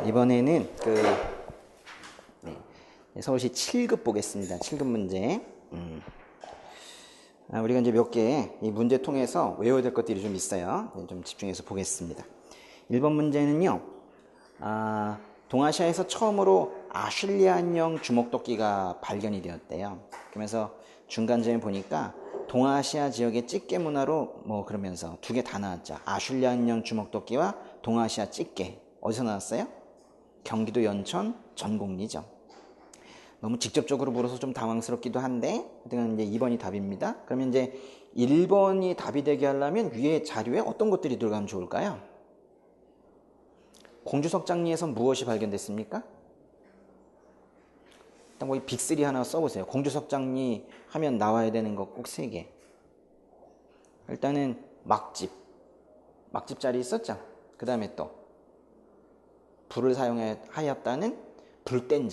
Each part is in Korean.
이번에는 서울시 7급 보겠습니다. 7급 문제. 우리가 이제 몇 개 이 문제 통해서 외워야 될 것들이 좀 있어요. 좀 집중해서 보겠습니다. 1번 문제는요. 동아시아에서 처음으로 아슐리안형 주먹도끼가 발견이 되었대요. 그러면서 중간점에 보니까 동아시아 지역의 찌개 문화로 그러면서 두 개 다 나왔죠. 아슐리안형 주먹도끼와 동아시아 찌개. 어디서 나왔어요? 경기도 연천 전곡리죠. 너무 직접적으로 물어서 좀 당황스럽기도 한데 하여튼 이제 2번이 답입니다. 그러면 이제 1번이 답이 되게 하려면 위에 자료에 어떤 것들이 들어가면 좋을까요? 공주석장리에선 무엇이 발견됐습니까? 일단 거기 빅3 하나 써보세요. 공주석장리 하면 나와야 되는 거 꼭 3개. 일단은 막집 자리 있었죠. 그 다음에 또 불을 사용하였다는 불뗀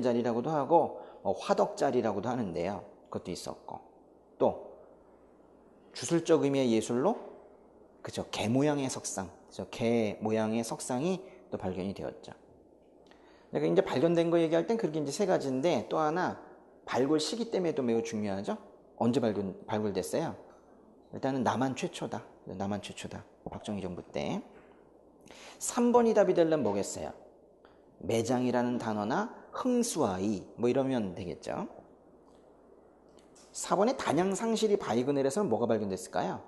자리라고도 하고 화덕 자리라고도 하는데요. 그것도 있었고 또 주술적 의미의 예술로 그죠, 개 모양의 석상, 그죠, 개 모양의 석상이 또 발견이 되었죠. 그러니까 이제 발견된 거 얘기할 땐 그렇게 이제 3가지인데 또 하나 발굴 시기 때문에도 매우 중요하죠. 언제 발굴됐어요? 일단은 남한 최초다. 박정희 정부 때. 3번이 답이 되려면 뭐겠어요? 매장이라는 단어나 흥수아이 이러면 되겠죠. 4번에 단양 상실이 발견을 해서 뭐가 발견됐을까요?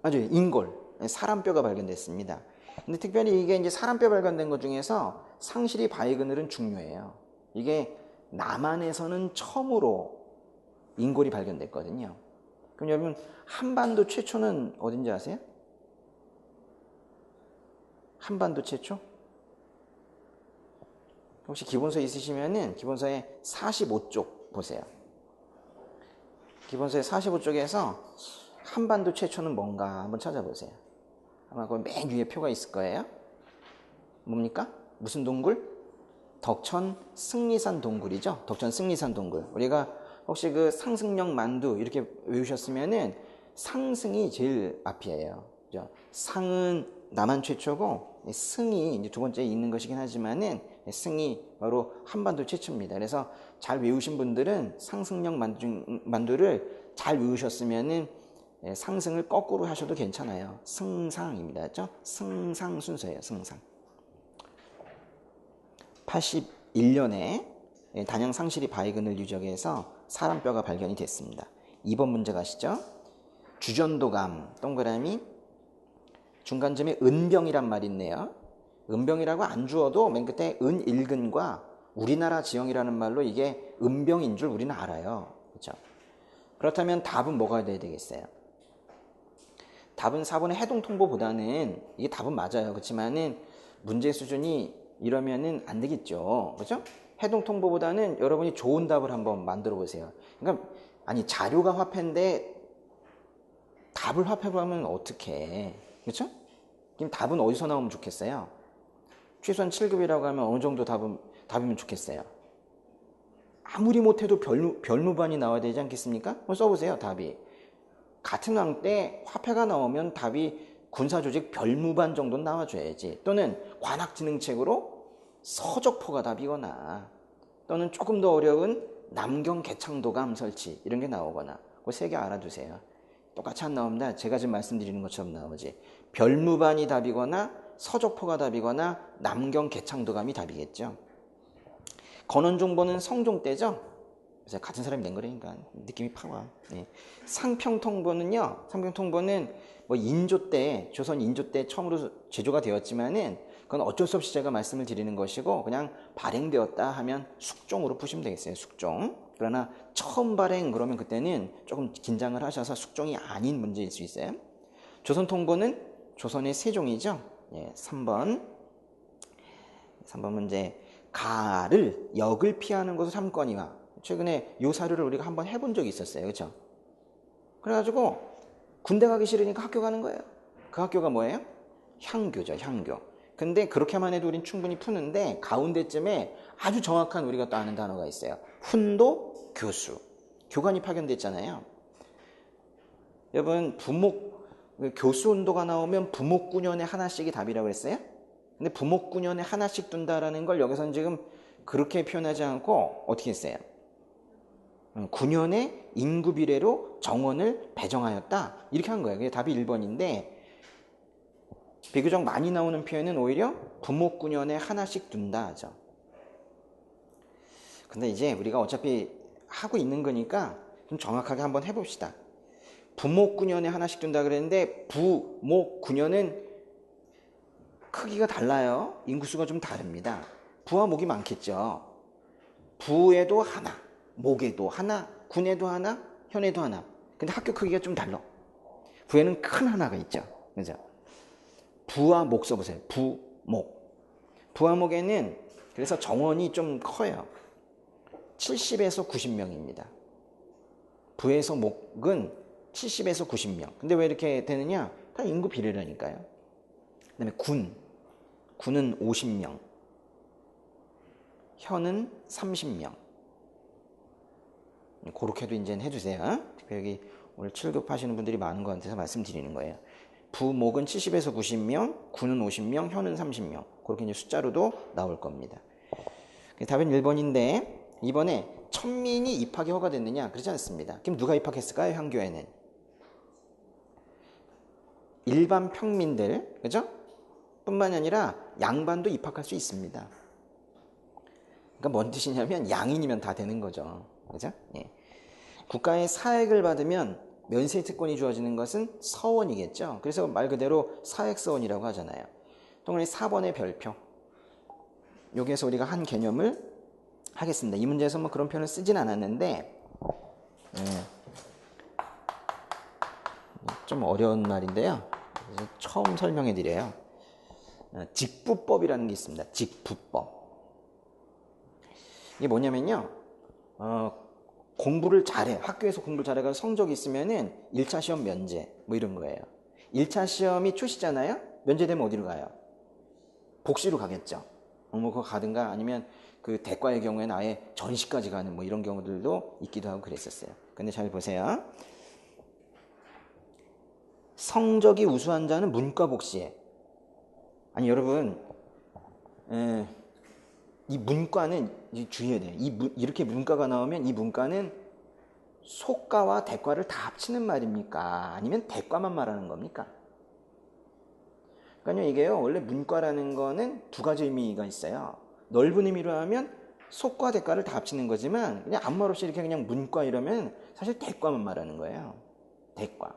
맞아요. 인골, 사람뼈가 발견됐습니다. 근데 특별히 이게 이제 사람뼈 발견된 것 중에서 상실이 바이그늘은 중요해요. 이게 남한에서는 처음으로 인골이 발견됐거든요. 그럼 여러분 한반도 최초는 어딘지 아세요? 한반도 최초? 혹시 기본서 있으시면은 기본서의 45쪽 보세요. 기본서의 45쪽에서 한반도 최초는 뭔가 한번 찾아보세요. 아마 그 맨 위에 표가 있을 거예요. 뭡니까? 무슨 동굴? 덕천 승리산 동굴이죠. 덕천 승리산 동굴. 우리가 혹시 그 상승령 만두 이렇게 외우셨으면은 상승이 제일 앞이에요. 그죠? 상은 남한 최초고 승이 이제 두 번째에 있는 것이긴 하지만은 승이 바로 한반도 최초입니다. 그래서 잘 외우신 분들은 상승령 만두를 잘 외우셨으면은 상승을 거꾸로 하셔도 괜찮아요. 승상입니다. 그렇죠? 승상 순서예요. 승상. 81년에 단양 상실이 바이그늘 유적에서 사람뼈가 발견이 됐습니다. 2번 문제 가시죠. 주전도감 동그라미 중간점에 은병이란 말이 있네요. 은병이라고 안 주어도 맨 끝에 은일근과 우리나라 지형이라는 말로 이게 은병인 줄 우리는 알아요. 그렇죠? 그렇다면 답은 뭐가 돼야 되겠어요? 답은 4번의 해동통보보다는 이게 답은 맞아요. 그렇지만은 문제 수준이 이러면은 안 되겠죠. 그렇죠? 해동통보보다는 여러분이 좋은 답을 한번 만들어 보세요. 그러니까 아니 자료가 화폐인데 답을 화폐로 하면 어떡해. 그렇죠? 그럼 답은 어디서 나오면 좋겠어요? 최소한 7급이라고 하면 어느 정도 답이면 좋겠어요? 아무리 못해도 별무반이 나와야 되지 않겠습니까? 한번 써보세요. 답이. 같은 왕 때 화폐가 나오면 답이 군사조직 별무반 정도는 나와줘야지. 또는 관악지능책으로 서적포가 답이거나 또는 조금 더 어려운 남경 개창도감 설치 이런 게 나오거나 그 3개 알아두세요. 똑같이 안 나옵니다. 제가 지금 말씀드리는 것처럼 나오지. 별무반이 답이거나 서적포가 답이거나 남경 개창도감이 답이겠죠. 건원종보는 성종 때죠. 그래서 같은 사람이 낸 거라니까 느낌이 팍 와. 네. 상평통보는요. 상평통보는 인조 때, 조선 인조 때 처음으로 제조가 되었지만은 그건 어쩔 수 없이 제가 말씀을 드리는 것이고 그냥 발행되었다 하면 숙종으로 푸시면 되겠어요. 숙종. 그러나 처음 발행 그러면 그때는 조금 긴장을 하셔서 숙종이 아닌 문제일 수 있어요. 조선통보는 조선의 세종이죠. 예, 3번 문제. 가를 역을 피하는 것을 3건이와 최근에 요 사료를 우리가 한번 해본 적이 있었어요. 그렇죠? 그래가지고 군대 가기 싫으니까 학교 가는 거예요. 그 학교가 뭐예요? 향교죠. 향교. 근데 그렇게만 해도 우린 충분히 푸는데 가운데쯤에 아주 정확한 우리가 또 아는 단어가 있어요. 훈도 교수. 교관이 파견됐잖아요. 여러분 교수 운도가 나오면 부목구년에 하나씩이 답이라고 했어요? 근데 부목군연에 하나씩 둔다라는 걸 여기서는 지금 그렇게 표현하지 않고 어떻게 했어요? 군연의 인구 비례로 정원을 배정하였다. 이렇게 한 거예요. 그게 답이 1번인데 비교적 많이 나오는 표현은 오히려 부목군연에 하나씩 둔다 하죠. 근데 이제 우리가 어차피 하고 있는 거니까 좀 정확하게 한번 해봅시다. 부목군연에 하나씩 둔다 그랬는데 부목군연은 크기가 달라요. 인구수가 좀 다릅니다. 부와 목이 많겠죠. 부에도 하나, 목에도 하나, 군에도 하나, 현에도 하나. 근데 학교 크기가 좀 달라. 부에는 큰 하나가 있죠. 그죠? 부와 목 써보세요. 부, 목. 부와 목에는 그래서 정원이 좀 커요. 70에서 90명입니다. 부에서 목은 70에서 90명. 근데 왜 이렇게 되느냐? 다 인구 비례라니까요. 그 다음에 군은 50명. 현은 30명. 그렇게도 이제 해주세요. 여기 오늘 7급 하시는 분들이 많은 것 같아서 말씀드리는 거예요. 부목은 70에서 90명, 군은 50명, 현은 30명. 그렇게 이제 숫자로도 나올 겁니다. 답은 1번인데 이번에 천민이 입학이 허가됐느냐? 그렇지 않습니다. 그럼 누가 입학했을까요? 향교에는 일반 평민들, 그죠? 뿐만이 아니라 양반도 입학할 수 있습니다. 그러니까 뭔 뜻이냐면 양인이면 다 되는 거죠. 그죠? 예. 국가의 사액을 받으면 면세 특권이 주어지는 것은 서원이겠죠. 그래서 말 그대로 사액서원이라고 하잖아요. 동그라미 4번의 별표. 여기에서 우리가 한 개념을 하겠습니다. 이 문제에서 뭐 그런 표현을 쓰진 않았는데 좀 어려운 말인데요. 처음 설명해 드려요. 직부법이라는 게 있습니다. 직부법. 이게 뭐냐면요. 공부를 잘해. 학교에서 공부를 잘해서 성적이 있으면은 1차 시험 면제 뭐 이런 거예요. 1차 시험이 초시잖아요. 면제되면 어디로 가요? 복시로 가겠죠. 뭐 그거 가든가 아니면 그 대과의 경우에는 아예 전시까지 가는 뭐 이런 경우들도 있기도 하고 그랬었어요. 근데 잘 보세요. 성적이 우수한 자는 문과 복시에. 아니 여러분 이 문과는 주의해야 돼요. 이렇게 문과가 나오면 이 문과는 소과와 대과를 다 합치는 말입니까? 아니면 대과만 말하는 겁니까? 그러니까요, 이게요, 원래 문과라는 거는 두 가지 의미가 있어요. 넓은 의미로 하면 소과 대과를 다 합치는 거지만 그냥 아무 말 없이 이렇게 그냥 문과 이러면 사실 대과만 말하는 거예요. 대과.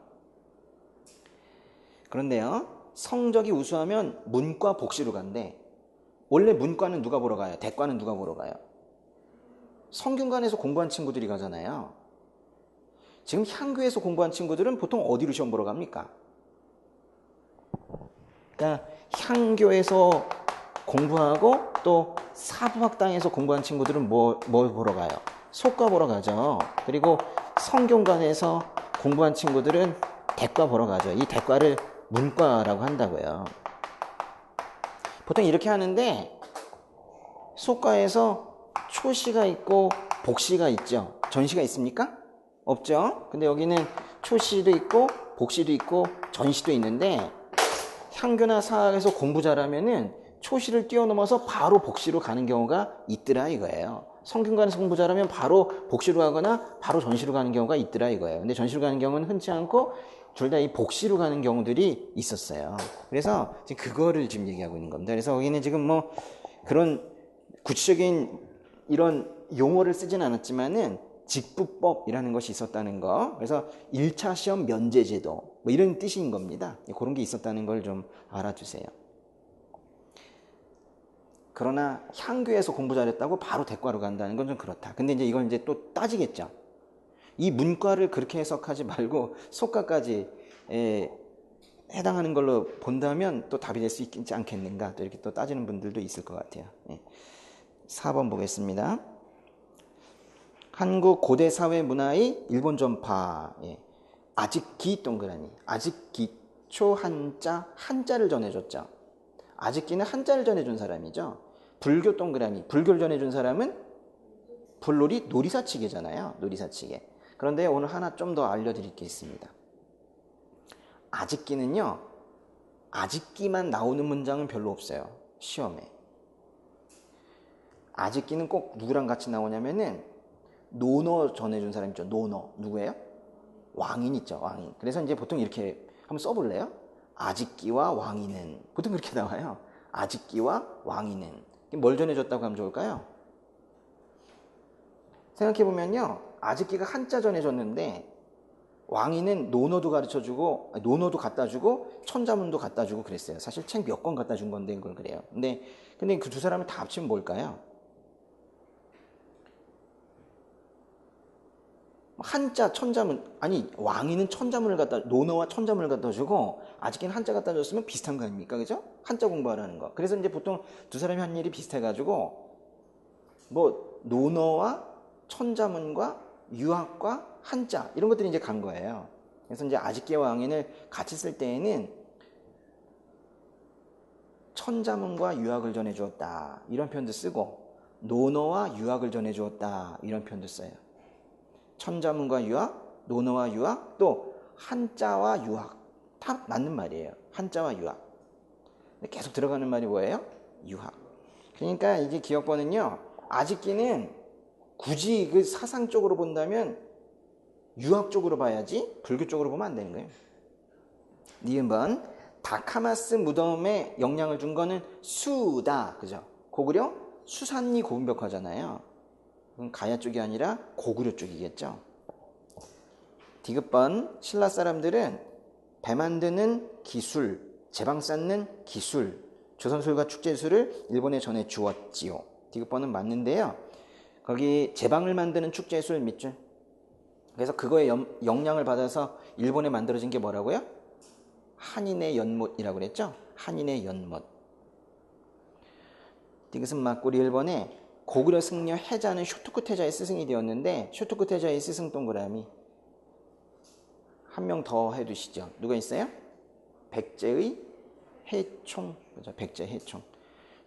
그런데요, 성적이 우수하면 문과 복시로 간대. 원래 문과는 누가 보러 가요? 대과는 누가 보러 가요? 성균관에서 공부한 친구들이 가잖아요. 지금 향교에서 공부한 친구들은 보통 어디로 시험 보러 갑니까? 그러니까 향교에서 공부하고 또 사부학당에서 공부한 친구들은 뭐 보러 가요? 소과 보러 가죠. 그리고 성균관에서 공부한 친구들은 대과 보러 가죠. 이 대과를 문과라고 한다고요. 보통 이렇게 하는데 소과에서 초시가 있고 복시가 있죠. 전시가 있습니까? 없죠. 근데 여기는 초시도 있고 복시도 있고 전시도 있는데 향교나 사학에서 공부 잘하면은 초시를 뛰어넘어서 바로 복시로 가는 경우가 있더라 이거예요. 성균관에서 공부 잘하면 바로 복시로 가거나 바로 전시로 가는 경우가 있더라 이거예요. 근데 전시로 가는 경우는 흔치 않고 둘 다 이 복시로 가는 경우들이 있었어요. 그래서 지금 그거를 지금 얘기하고 있는 겁니다. 그래서 여기는 지금 뭐 그런 구체적인 이런 용어를 쓰진 않았지만은 직부법이라는 것이 있었다는 거. 그래서 1차 시험 면제 제도 뭐 이런 뜻인 겁니다. 그런 게 있었다는 걸 좀 알아두세요. 그러나 향교에서 공부 잘했다고 바로 대과로 간다는 건 좀 그렇다. 근데 이제 이걸 이제 또 따지겠죠. 이 문과를 그렇게 해석하지 말고 소과까지 해당하는 걸로 본다면 또 답이 될 수 있지 않겠는가. 또 이렇게 또 따지는 분들도 있을 것 같아요. 4번 보겠습니다. 한국 고대 사회 문화의 일본 전파. 아직기 동그라미. 아직기초 한자를 전해줬죠. 아직기는 한자를 전해준 사람이죠. 불교 동그라미. 불교를 전해준 사람은 불놀이 놀이사치계잖아요. 놀이사치계. 그런데 오늘 하나 좀 더 알려드릴 게 있습니다. 아직기는요. 아직기만 나오는 문장은 별로 없어요. 시험에. 아직기는 꼭 누구랑 같이 나오냐면은 논어 전해준 사람 있죠. 논어. 누구예요? 왕인 있죠. 왕인. 그래서 이제 보통 이렇게 한번 써볼래요? 아직기와 왕인은. 보통 그렇게 나와요. 아직기와 왕인은. 뭘 전해줬다고 하면 좋을까요? 생각해보면요. 아직기가 한자 전해줬는데 왕인은 논어도 가르쳐주고 논어도 갖다주고 천자문도 갖다주고 그랬어요. 사실 책 몇 권 갖다준 건데 이걸 그래요. 근데 그 두 사람을 다 합치면 뭘까요? 한자 천자문, 아니 왕인은 천자문을 갖다, 논어와 천자문을 갖다 주고 아직은 한자 갖다 줬으면 비슷한 거 아닙니까? 그죠? 한자 공부하라는 거. 그래서 이제 보통 두 사람이 한 일이 비슷해가지고 뭐 논어와 천자문과 유학과 한자 이런 것들이 이제 간 거예요. 그래서 이제 아직기와 왕인을 같이 쓸 때에는 천자문과 유학을 전해 주었다 이런 표현도 쓰고 논어와 유학을 전해 주었다 이런 표현도 써요. 천자문과 유학, 논어와 유학, 또 한자와 유학 다 맞는 말이에요. 한자와 유학. 계속 들어가는 말이 뭐예요? 유학. 그러니까 이게 기억번은요. 아직기는 굳이 그 사상 쪽으로 본다면 유학 쪽으로 봐야지 불교 쪽으로 보면 안 되는 거예요. 니은번 다카마스 무덤에 영향을 준 거는 수다. 그죠? 고구려 수산리 고분벽화잖아요. 그건 가야 쪽이 아니라 고구려 쪽이겠죠. 디귿번 신라 사람들은 배 만드는 기술, 제방 쌓는 기술, 조선술과 축제술을 일본에 전해 주었지요. 디귿번은 맞는데요. 거기 제방을 만드는 축제술 밑줄. 그래서 그거에 영향을 받아서 일본에 만들어진 게 뭐라고요? 한인의 연못이라고 그랬죠. 한인의 연못. 디귿은 맞고 일본에 고구려 승려 해자는 쇼토쿠 태자의 스승이 되었는데 쇼토쿠 태자의 스승 동그라미 한 명 더 해두시죠. 누가 있어요? 백제의 해총. 그죠? 백제 해총.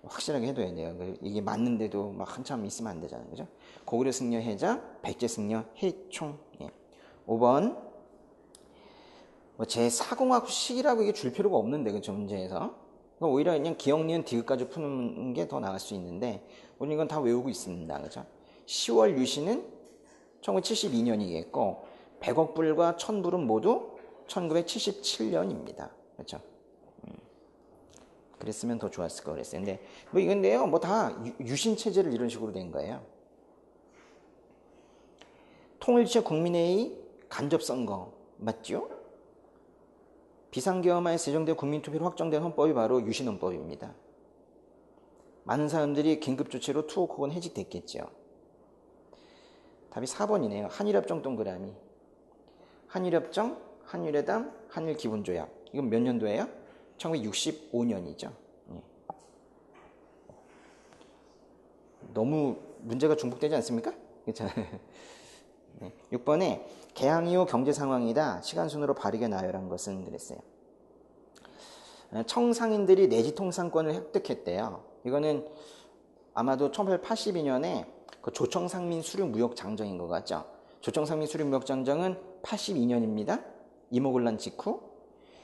확실하게 해둬야 돼요. 이게 맞는데도 막 한참 있으면 안 되잖아요. 그죠? 고구려 승려 해자, 백제 승려 해총. 예. 5번 제 사공학식이라고 이게 줄 필요가 없는데 그죠? 문제에서 오히려 그냥 기억, 니은, 디귿까지 푸는 게 더 나을 수 있는데 우리 이건 다 외우고 있습니다. 그죠? 10월 유시는 1972년이겠고 100억 불과 1000불은 모두 1977년입니다. 그렇죠? 그랬으면 더 좋았을 거 그랬어요. 근데 뭐 이건데요. 뭐 다 유신 체제를 이런 식으로 된 거예요. 통일지역 국민회의 간접 선거 맞죠? 비상계엄하에 제정된 국민투표로 확정된 헌법이 바로 유신헌법입니다. 많은 사람들이 긴급조치로 투옥 혹은 해직됐겠죠. 답이 4번이네요. 한일협정 동그라미. 한일협정, 한일회담, 한일기본조약. 이건 몇 년도예요? 1965년이죠. 너무 문제가 중복되지 않습니까? 그렇죠? 6번에 개항 이후 경제 상황이다. 시간순으로 바르게 나열한 것은 그랬어요. 청상인들이 내지 통상권을 획득했대요. 이거는 아마도 1882년에 그 조청상민 수륙 무역 장정인 것 같죠. 조청상민 수륙 무역 장정은 82년입니다. 이모군란 직후.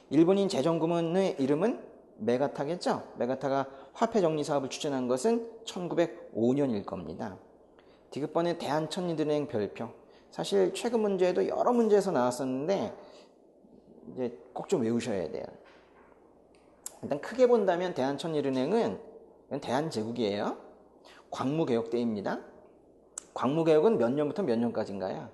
일본인 재정구문의 이름은 메가타겠죠. 메가타가 화폐 정리 사업을 추진한 것은 1905년일 겁니다. 디귿번에 대한천리은행 별표. 사실 최근 문제에도 여러 문제에서 나왔었는데 이제 꼭 좀 외우셔야 돼요. 일단 크게 본다면 대한천리은행은 대한제국이에요. 광무개혁 때입니다. 광무개혁은 몇 년부터 몇 년까지인가요?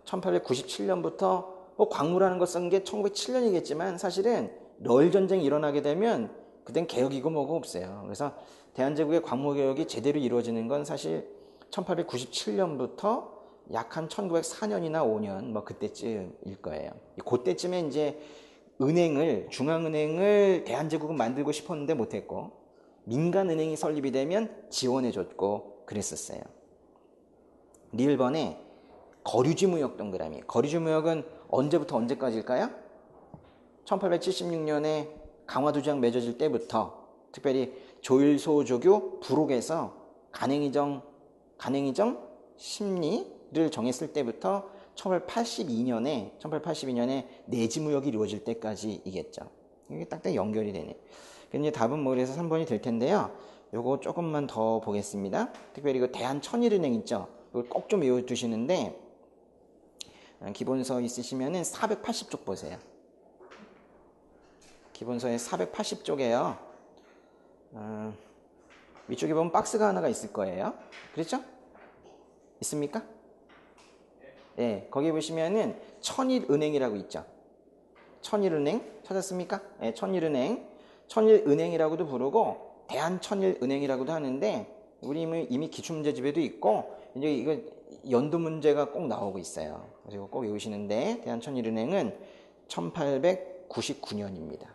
1897년부터 광무라는 거 쓴 게 1907년이겠지만 사실은 러일 전쟁이 일어나게 되면 그땐 개혁이고 뭐고 없어요. 그래서 대한제국의 광무개혁이 제대로 이루어지는 건 사실 1897년부터 약 한 1904년이나 5년 뭐 그때쯤일 거예요. 그때쯤에 이제 중앙은행을 대한제국은 만들고 싶었는데 못했고 민간은행이 설립이 되면 지원해줬고 그랬었어요. 리을번에 거류지 무역 동그라미. 거류지 무역은 언제부터 언제까지일까요? 1876년에 강화도지역 맺어질 때부터 특별히 조일소조교 부록에서 간행이정 심리를 정했을 때부터 1882년에 내지무역이 이루어질 때까지이겠죠. 이게 딱딱 연결이 되네. 그래서 답은 뭐 그래서 3번이 될 텐데요. 요거 조금만 더 보겠습니다. 특별히 그 대한천일은행 있죠. 이걸 꼭 좀 외워두시는데 기본서 있으시면은 480쪽 보세요. 기본서의 480쪽에요. 위쪽에 보면 박스가 하나가 있을 거예요. 그렇죠? 있습니까? 네, 거기 보시면은 천일은행이라고 있죠. 천일은행 찾았습니까? 네, 천일은행. 천일은행이라고도 부르고 대한천일은행이라고도 하는데 우리 이미 기출문제집에도 있고 이제 이거 연도 문제가 꼭 나오고 있어요. 그래서 꼭 외우시는데 대한천일은행은 1899년입니다.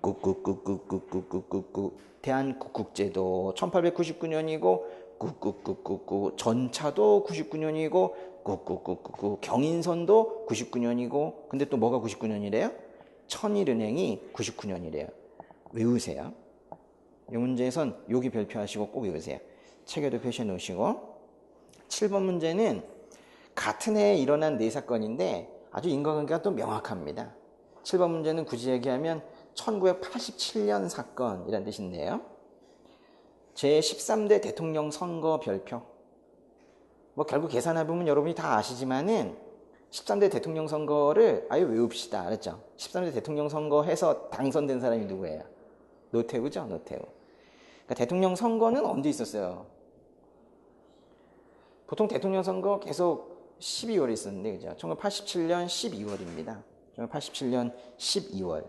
꾹꾹꾹꾹꾹꾹꾹꾹 대한국국제도 1899년이고 꾹꾹꾹꾹꾹 전차도 99년이고 꾹꾹꾹꾹 경인선도 99년이고 근데 또 뭐가 99년이래요? 천일은행이 99년이래요. 외우세요. 이 문제에선 여기 별표하시고 꼭 외우세요. 책에도 표시해 놓으시고 7번 문제는 같은 해에 일어난 네 사건인데 아주 인과관계가 또 명확합니다. 7번 문제는 굳이 얘기하면 1987년 사건이라는 뜻인데요. 제13대 대통령 선거 별표. 뭐 결국 계산해보면 여러분이 다 아시지만은 13대 대통령 선거를 아예 외웁시다. 알았죠? 13대 대통령 선거 해서 당선된 사람이 누구예요? 노태우죠? 노태우. 그러니까 대통령 선거는 언제 있었어요? 보통 대통령 선거 계속 12월에 있었는데, 그죠? 1987년 12월입니다. 1987년 12월.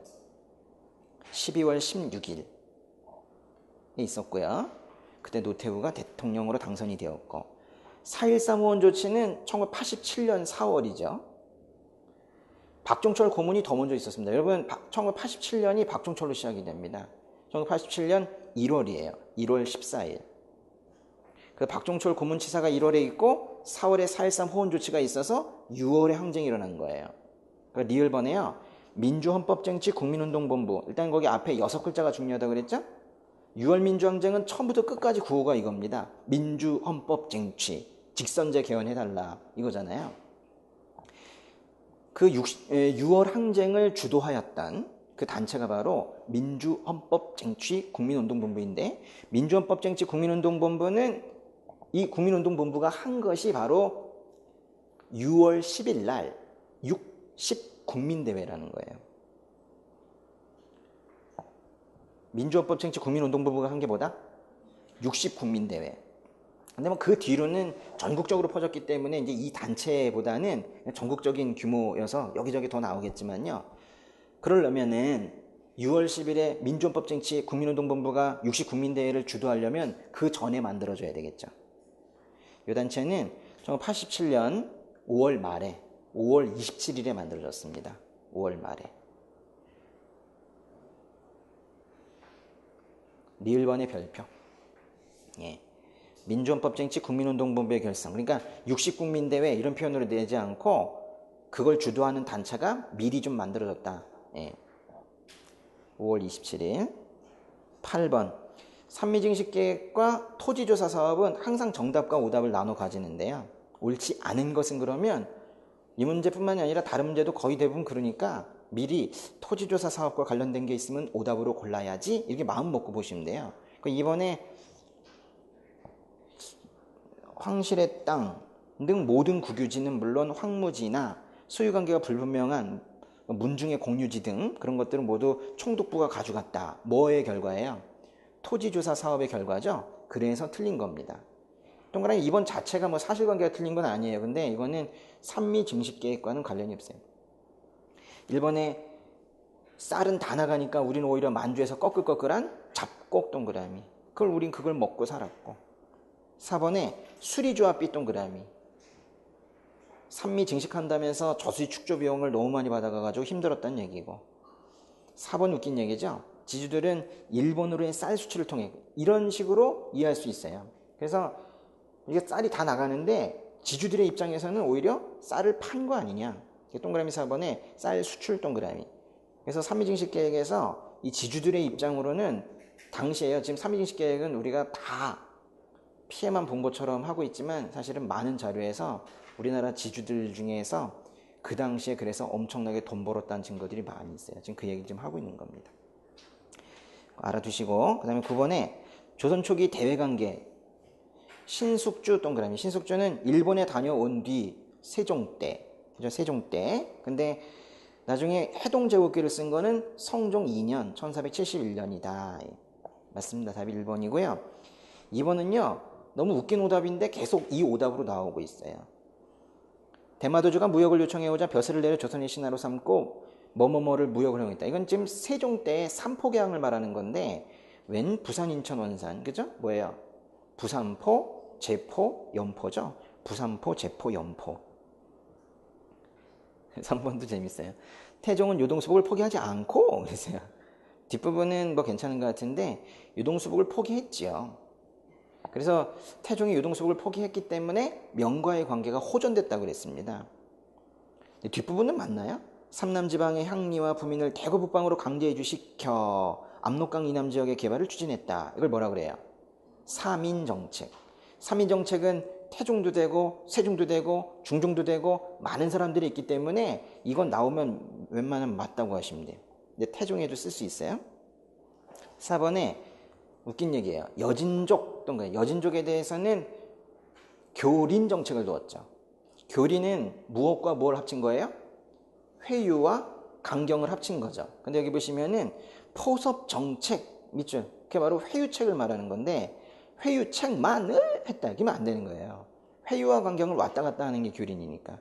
12월 16일에 있었고요. 그때 노태우가 대통령으로 당선이 되었고 4.13 후원 조치는 1987년 4월이죠. 박종철 고문이 더 먼저 있었습니다. 여러분 1987년이 박종철로 시작이 됩니다. 1987년 1월이에요. 1월 14일. 그 박종철 고문치사가 1월에 있고 4월에 4.13 후원 조치가 있어서 6월에 항쟁이 일어난 거예요. 그러니까 리을번에요. 민주헌법쟁취 국민운동본부. 일단 거기 앞에 6글자가 중요하다고 그랬죠? 6월 민주항쟁은 처음부터 끝까지 구호가 이겁니다. 민주헌법쟁취. 직선제 개헌해달라. 이거잖아요. 그 6월 항쟁을 주도하였던 그 단체가 바로 민주헌법쟁취 국민운동본부인데 민주헌법쟁취 국민운동본부는 이 국민운동본부가 한 것이 바로 6월 10일 날 60국민대회라는 거예요. 민주헌법쟁취 국민운동본부가 한 게 뭐다? 60국민대회. 근데 뭐 그 뒤로는 전국적으로 퍼졌기 때문에 이제 이 단체보다는 전국적인 규모여서 여기저기 더 나오겠지만요. 그러려면은 6월 10일에 민주헌법쟁취 국민운동본부가 60국민대회를 주도하려면 그 전에 만들어줘야 되겠죠. 이 단체는 1987년 5월 말에 5월 27일에 만들어졌습니다. 5월 말에. 리을번의 별표. 예. 민주헌법쟁취 국민운동본부의 결성. 그러니까 60국민대회 이런 표현으로 내지 않고 그걸 주도하는 단체가 미리 좀 만들어졌다. 예. 5월 27일. 8번. 산미증식계획과 토지조사 사업은 항상 정답과 오답을 나눠 가지는데요. 옳지 않은 것은 그러면 이 문제뿐만이 아니라 다른 문제도 거의 대부분 그러니까 미리 토지조사 사업과 관련된 게 있으면 오답으로 골라야지 이렇게 마음 먹고 보시면 돼요. 이번에 황실의 땅 등 모든 국유지는 물론 황무지나 소유관계가 불분명한 문중의 공유지 등 그런 것들은 모두 총독부가 가져갔다. 뭐의 결과예요? 토지조사 사업의 결과죠. 그래서 틀린 겁니다. 동그라미 2번 자체가 뭐 사실관계가 틀린 건 아니에요. 근데 이거는 산미증식계획과는 관련이 없어요. 1번에 쌀은 다 나가니까 우리는 오히려 만주에서 꺼끌꺼끌한 잡곡 동그라미. 우린 그걸 먹고 살았고. 4번에 수리조합비 동그라미. 산미 증식한다면서 저수지 축조 비용을 너무 많이 받아가지고 힘들었다는 얘기고. 4번 웃긴 얘기죠. 지주들은 일본으로의 쌀 수출을 통해 이런 식으로 이해할 수 있어요. 그래서 이게 쌀이 다 나가는데 지주들의 입장에서는 오히려 쌀을 판 거 아니냐. 동그라미 4번에 쌀 수출 동그라미. 그래서 산미증식계획에서 이 지주들의 입장으로는 당시에요. 지금 산미증식계획은 우리가 다 피해만 본 것처럼 하고 있지만 사실은 많은 자료에서 우리나라 지주들 중에서 그 당시에 그래서 엄청나게 돈 벌었다는 증거들이 많이 있어요. 지금 그 얘기 좀 하고 있는 겁니다. 알아두시고, 그 다음에 9번에 조선 초기 대외관계. 신숙주 동그라미. 신숙주는 일본에 다녀온 뒤 세종 때. 그죠? 세종 때. 근데 나중에 해동제국기를 쓴 거는 성종 2년 1471년이다. 맞습니다. 답이 1번이고요. 2번은요. 너무 웃긴 오답인데 계속 이 오답으로 나오고 있어요. 대마도주가 무역을 요청해오자 벼슬을 내려 조선의 신하로 삼고 뭐뭐뭐를 무역을 허용했다. 이건 지금 세종 때의 삼포개항을 말하는 건데 웬 부산, 인천, 원산. 그죠? 뭐예요? 부산포, 제포, 연포죠. 부산포, 제포, 연포. 3번도 재밌어요. 태종은 요동수복을 포기하지 않고 그랬어요. 뒷부분은 뭐 괜찮은 것 같은데 요동수복을 포기했지요. 그래서 태종이 요동수복을 포기했기 때문에 명과의 관계가 호전됐다고 그랬습니다. 뒷부분은 맞나요? 삼남지방의 향리와 부민을 대거 북방으로 강제 이주시켜 압록강 이남 지역의 개발을 추진했다. 이걸 뭐라 그래요? 사민정책. 사민정책은 태종도 되고 세종도 되고 중종도 되고 많은 사람들이 있기 때문에 이건 나오면 웬만하면 맞다고 하시면 돼요. 근데 태종에도 쓸 수 있어요. 4번에 웃긴 얘기예요. 여진족 동그라미. 여진족에 대해서는 교린 정책을 두었죠. 교린은 무엇과 뭘 합친 거예요? 회유와 강경을 합친 거죠. 근데 여기 보시면은 포섭 정책 밑줄. 그게 바로 회유책을 말하는 건데 회유책만을 했다. 이러면 안 되는 거예요. 회유와 강경을 왔다 갔다 하는 게 교린이니까.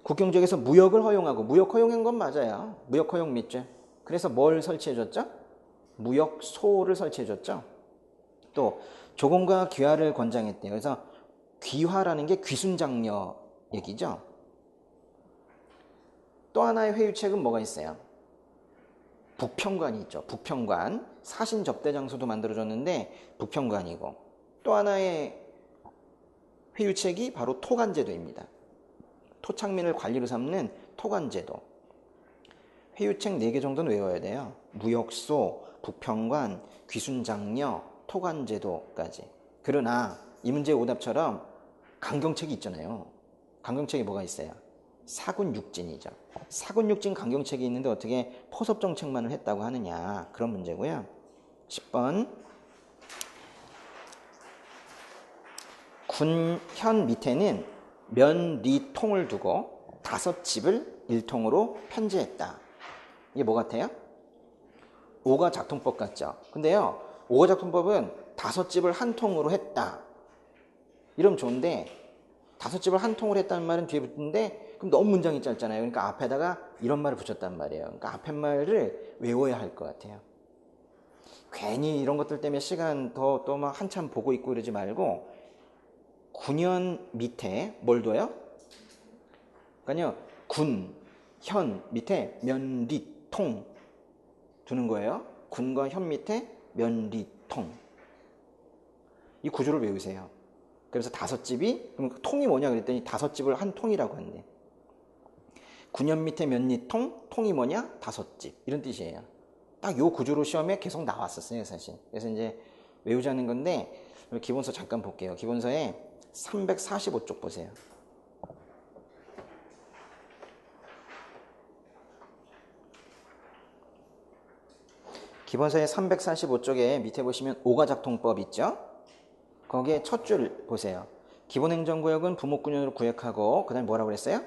국경지역에서 무역을 허용하고 무역 허용한 건 맞아요. 무역 허용 밑줄. 그래서 뭘 설치해줬죠? 무역소를 설치해줬죠. 또 조공과 귀화를 권장했대요. 그래서 귀화라는 게 귀순장려 얘기죠. 또 하나의 회유책은 뭐가 있어요? 북평관이 있죠. 북평관. 사신 접대 장소도 만들어줬는데 북평관이고 또 하나의 회유책이 바로 토관제도입니다. 토착민을 관리로 삼는 토관제도. 회유책 4개 정도는 외워야 돼요. 무역소, 북평관, 귀순장려, 토관제도까지. 그러나 이 문제의 오답처럼 강경책이 있잖아요. 강경책이 뭐가 있어요? 사군육진이죠. 사군육진 강경책이 있는데 어떻게 포섭정책만을 했다고 하느냐. 그런 문제고요. 10번 군현 밑에는 면리통을 두고 5집을 1통으로 편제했다. 이게 뭐 같아요? 오가작통법 같죠? 근데요, 오가작통법은 5집을 한 통으로 했다. 이러면 좋은데 5집을 한 통으로 했다는 말은 뒤에 붙는데 그럼 너무 문장이 짧잖아요. 그러니까 앞에다가 이런 말을 붙였단 말이에요. 그러니까 앞에 말을 외워야 할 것 같아요. 괜히 이런 것들 때문에 시간 더 또 막 한참 보고 있고 이러지 말고 군현 밑에 뭘 둬요? 그러니까요. 군, 현 밑에 면리통 두는 거예요. 군과 현 밑에 면리통. 이 구조를 외우세요. 그래서 5집이 그럼 통이 뭐냐 그랬더니 5집을 한 통이라고 한대. 군현 밑에 면리통, 통이 뭐냐? 5집. 이런 뜻이에요. 딱 요 구조로 시험에 계속 나왔었어요, 사실. 그래서 이제 외우자는 건데 기본서 잠깐 볼게요. 기본서에 345쪽 보세요. 기본서의 345쪽에 밑에 보시면 오가작통법 있죠? 거기에 첫 줄 보세요. 기본행정구역은 부목군현으로 구역하고 그 다음에 뭐라고 그랬어요?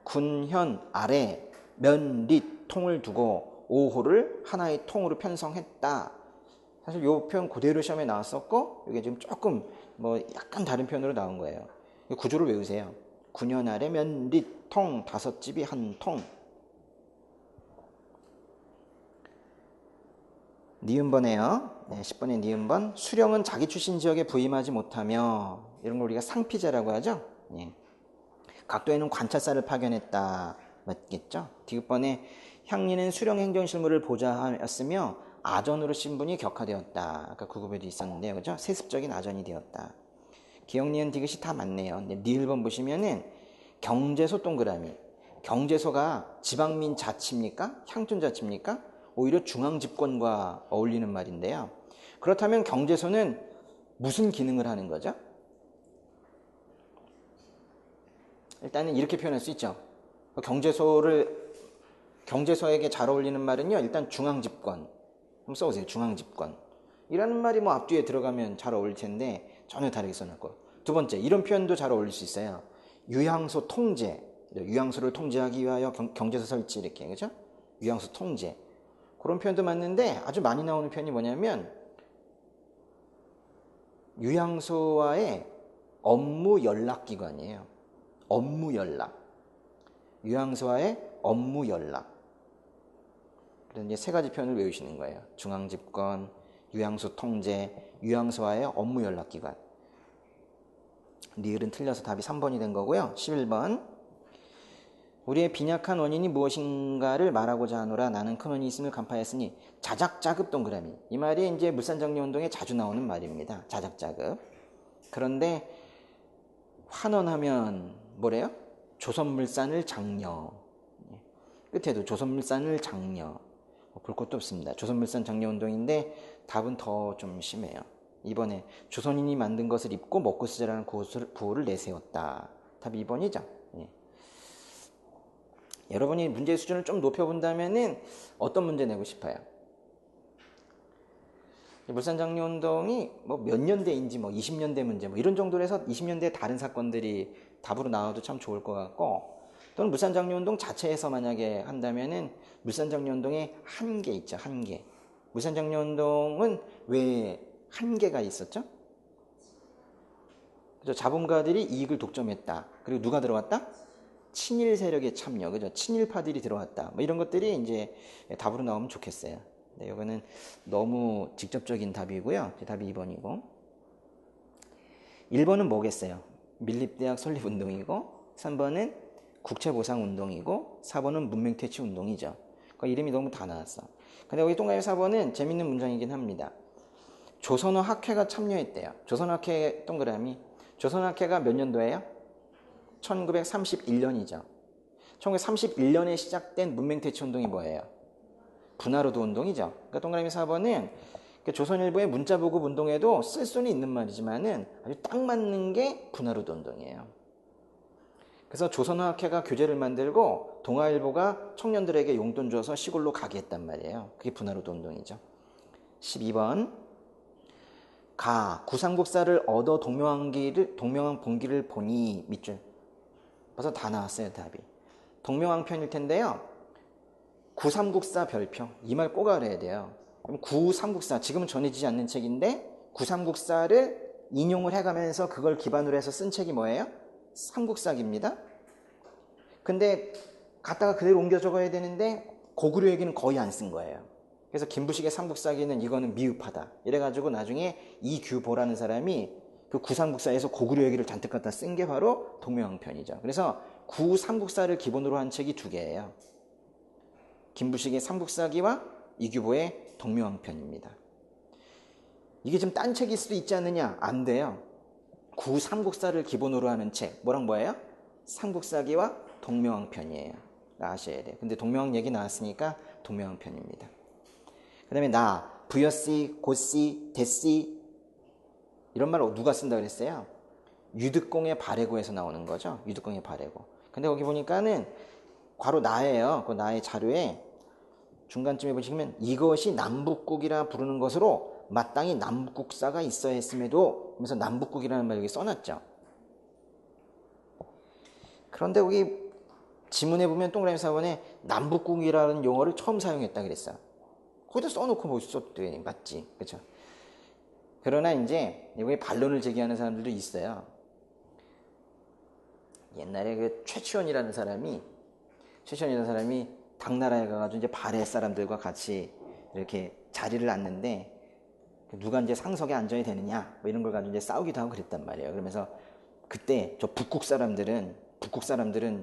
군현 아래 면리통을 두고 5호를 하나의 통으로 편성했다. 사실 이 표현 그대로 시험에 나왔었고 이게 지금 조금 뭐 약간 다른 표현으로 나온 거예요. 구조를 외우세요. 군현 아래 면리통 5집이 한 통. 니은번에요. 네, 10번의 니은번. 수령은 자기 출신 지역에 부임하지 못하며 이런 걸 우리가 상피자라고 하죠. 예. 각도에는 관찰사를 파견했다. 맞겠죠? 디귿번에 향리는 수령 행정실무를 보좌하였으며 아전으로 신분이 격화되었다. 아까 구급에도 있었는데요. 그죠? 세습적인 아전이 되었다. 기역, 니은, 디귿이 다 맞네요. 근데 니을번 보시면은 경제소 동그라미. 경제소가 지방민 자치입니까? 향촌 자치입니까? 오히려 중앙집권과 어울리는 말인데요. 그렇다면 경제소는 무슨 기능을 하는 거죠? 일단은 이렇게 표현할 수 있죠. 경제소에게 잘 어울리는 말은요. 일단 중앙집권. 한번 써보세요. 중앙집권. 이라는 말이 뭐 앞뒤에 들어가면 잘 어울릴 텐데 전혀 다르게 써놨고. 두 번째, 이런 표현도 잘 어울릴 수 있어요. 유향소 통제. 유향소를 통제하기 위하여 경제소 설치 이렇게, 그죠? 유향소 통제. 그런 표현도 맞는데 아주 많이 나오는 표현이 뭐냐면 유향소와의 업무 연락기관이에요. 업무 연락. 유향소와의 업무 연락. 그래서 이제 세 가지 표현을 외우시는 거예요. 중앙집권, 유향소 통제, 유향소와의 업무 연락기관. 리을은 틀려서 답이 3번이 된 거고요. 11번. 우리의 빈약한 원인이 무엇인가를 말하고자 하노라. 나는 큰 원인이 있음을 간파했으니. 자작자급 동그라미. 이 말이 이제 물산정리운동에 자주 나오는 말입니다. 자작자급. 그런데 환원하면 뭐래요? 조선물산을 장려. 끝에도 조선물산을 장려. 볼 것도 없습니다. 조선물산 장려운동인데 답은 더 좀 심해요. 이번에 조선인이 만든 것을 입고 먹고 쓰자라는 구호를 내세웠다. 답이 2번이죠. 예. 여러분이 문제 수준을 좀 높여본다면은 어떤 문제 내고 싶어요? 물산장려운동이 뭐 몇 년대인지 뭐 20년대 문제 뭐 이런 정도로 해서 20년대 다른 사건들이 답으로 나와도 참 좋을 것 같고, 또는 물산장려운동 자체에서 만약에 한다면은 물산장려운동의 한계 있죠. 한계. 물산장려운동은 왜 한계가 있었죠? 그죠? 자본가들이 이익을 독점했다. 그리고 누가 들어왔다? 친일 세력의 참여. 그죠? 친일파들이 들어왔다. 뭐 이런 것들이 이제 답으로 나오면 좋겠어요. 네, 이거는 너무 직접적인 답이고요. 답이 2번이고. 1번은 뭐겠어요? 밀립대학 설립운동이고, 3번은 국채보상운동이고, 4번은 문맹퇴치운동이죠. 그 이름이 너무 다 나왔어. 근데 여기 동그라미 4번은 재밌는 문장이긴 합니다. 조선어 학회가 참여했대요. 조선어 학회 동그라미. 조선어 학회가 몇 년도예요? 1931년이죠. 1931년에 시작된 문맹퇴치운동이 뭐예요? 분화로도 운동이죠. 그러니까 동그라미 4번은 조선일보의 문자보급 운동에도 쓸 수는 있는 말이지만은 아주 딱 맞는 게 분화로도 운동이에요. 그래서 조선어학회가 교재를 만들고 동아일보가 청년들에게 용돈 줘서 시골로 가게 했단 말이에요. 그게 분화로도 운동이죠. 12번. 구삼국사를 얻어 동명왕봉기를 보니 밑줄. 벌써 다 나왔어요, 답이. 동명왕편일 텐데요. 구삼국사 별표. 이 말 꼭 알아야 돼요. 그럼 구삼국사, 지금은 전해지지 않는 책인데 구삼국사를 인용을 해가면서 그걸 기반으로 해서 쓴 책이 뭐예요? 삼국사기입니다. 근데 갖다가 그대로 옮겨 적어야 되는데 고구려 얘기는 거의 안 쓴 거예요. 그래서 김부식의 삼국사기는 이거는 미흡하다. 이래가지고 나중에 이규보라는 사람이 그 구삼국사에서 고구려 얘기를 잔뜩 갖다 쓴 게 바로 동명왕편이죠. 그래서 구삼국사를 기본으로 한 책이 두 개예요. 김부식의 삼국사기와 이규보의 동명왕편입니다. 이게 좀 딴 책일 수도 있지 않느냐? 안 돼요. 구삼국사를 기본으로 하는 책. 뭐랑 뭐예요? 삼국사기와 동명왕편이에요. 아셔야 돼요. 근데 동명왕 얘기 나왔으니까 동명왕편입니다. 그 다음에 부여씨, 고씨, 대씨 이런 말 누가 쓴다 그랬어요? 유득공의 발해고에서 나오는 거죠. 유득공의 발해고. 근데 거기 보니까는 괄호 나예요. 그 나의 자료에 중간쯤에 보시면 이것이 남북국이라 부르는 것으로 마땅히 남북국사가 있어야 했음에도 하면서 남북국이라는 말 여기 써놨죠. 그런데 거기 지문에 보면 동그라미 4번에 남북국이라는 용어를 처음 사용했다 그랬어. 거기다 써놓고 뭐 써도 돼. 맞지? 그렇죠? 그러나 이제 여기 반론을 제기하는 사람들도 있어요. 옛날에 그 최치원이라는 사람이 당나라에 가가지고 이제 발해 사람들과 같이 이렇게 자리를 앉는데 누가 이제 상석에 앉아야 되느냐 뭐 이런 걸 가지고 이제 싸우기도 하고 그랬단 말이에요. 그러면서 그때 저 북국 사람들은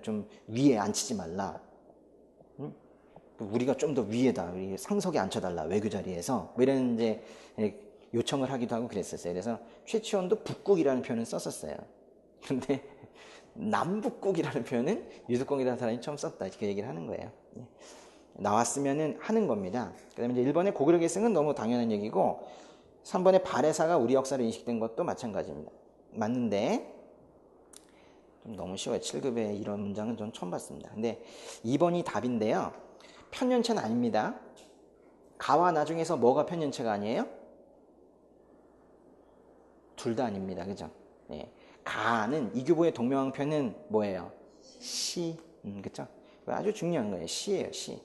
좀 위에 앉히지 말라. 응? 우리가 좀 더 위에다. 우리 상석에 앉혀달라. 외교 자리에서. 뭐 이런 이제 요청을 하기도 하고 그랬었어요. 그래서 최치원도 북국이라는 표현을 썼었어요. 그런데 남북국이라는 표현은 유득공이라는 사람이 처음 썼다. 이렇게 얘기를 하는 거예요. 나왔으면은 하는 겁니다. 그 다음에 이제 1번의 고구려 계승은 너무 당연한 얘기고 3번의 발해사가 우리 역사로 인식된 것도 마찬가지입니다. 맞는데 좀 너무 쉬워요. 7급에 이런 문장은 전 처음 봤습니다. 근데 2번이 답인데요. 편연체는 아닙니다. 가와 나 중에서 뭐가 편연체가 아니에요? 둘 다 아닙니다. 그죠? 네. 가는 이규보의 동명항표는 뭐예요? 시. 그죠? 아주 중요한 거예요. 시예요, 시.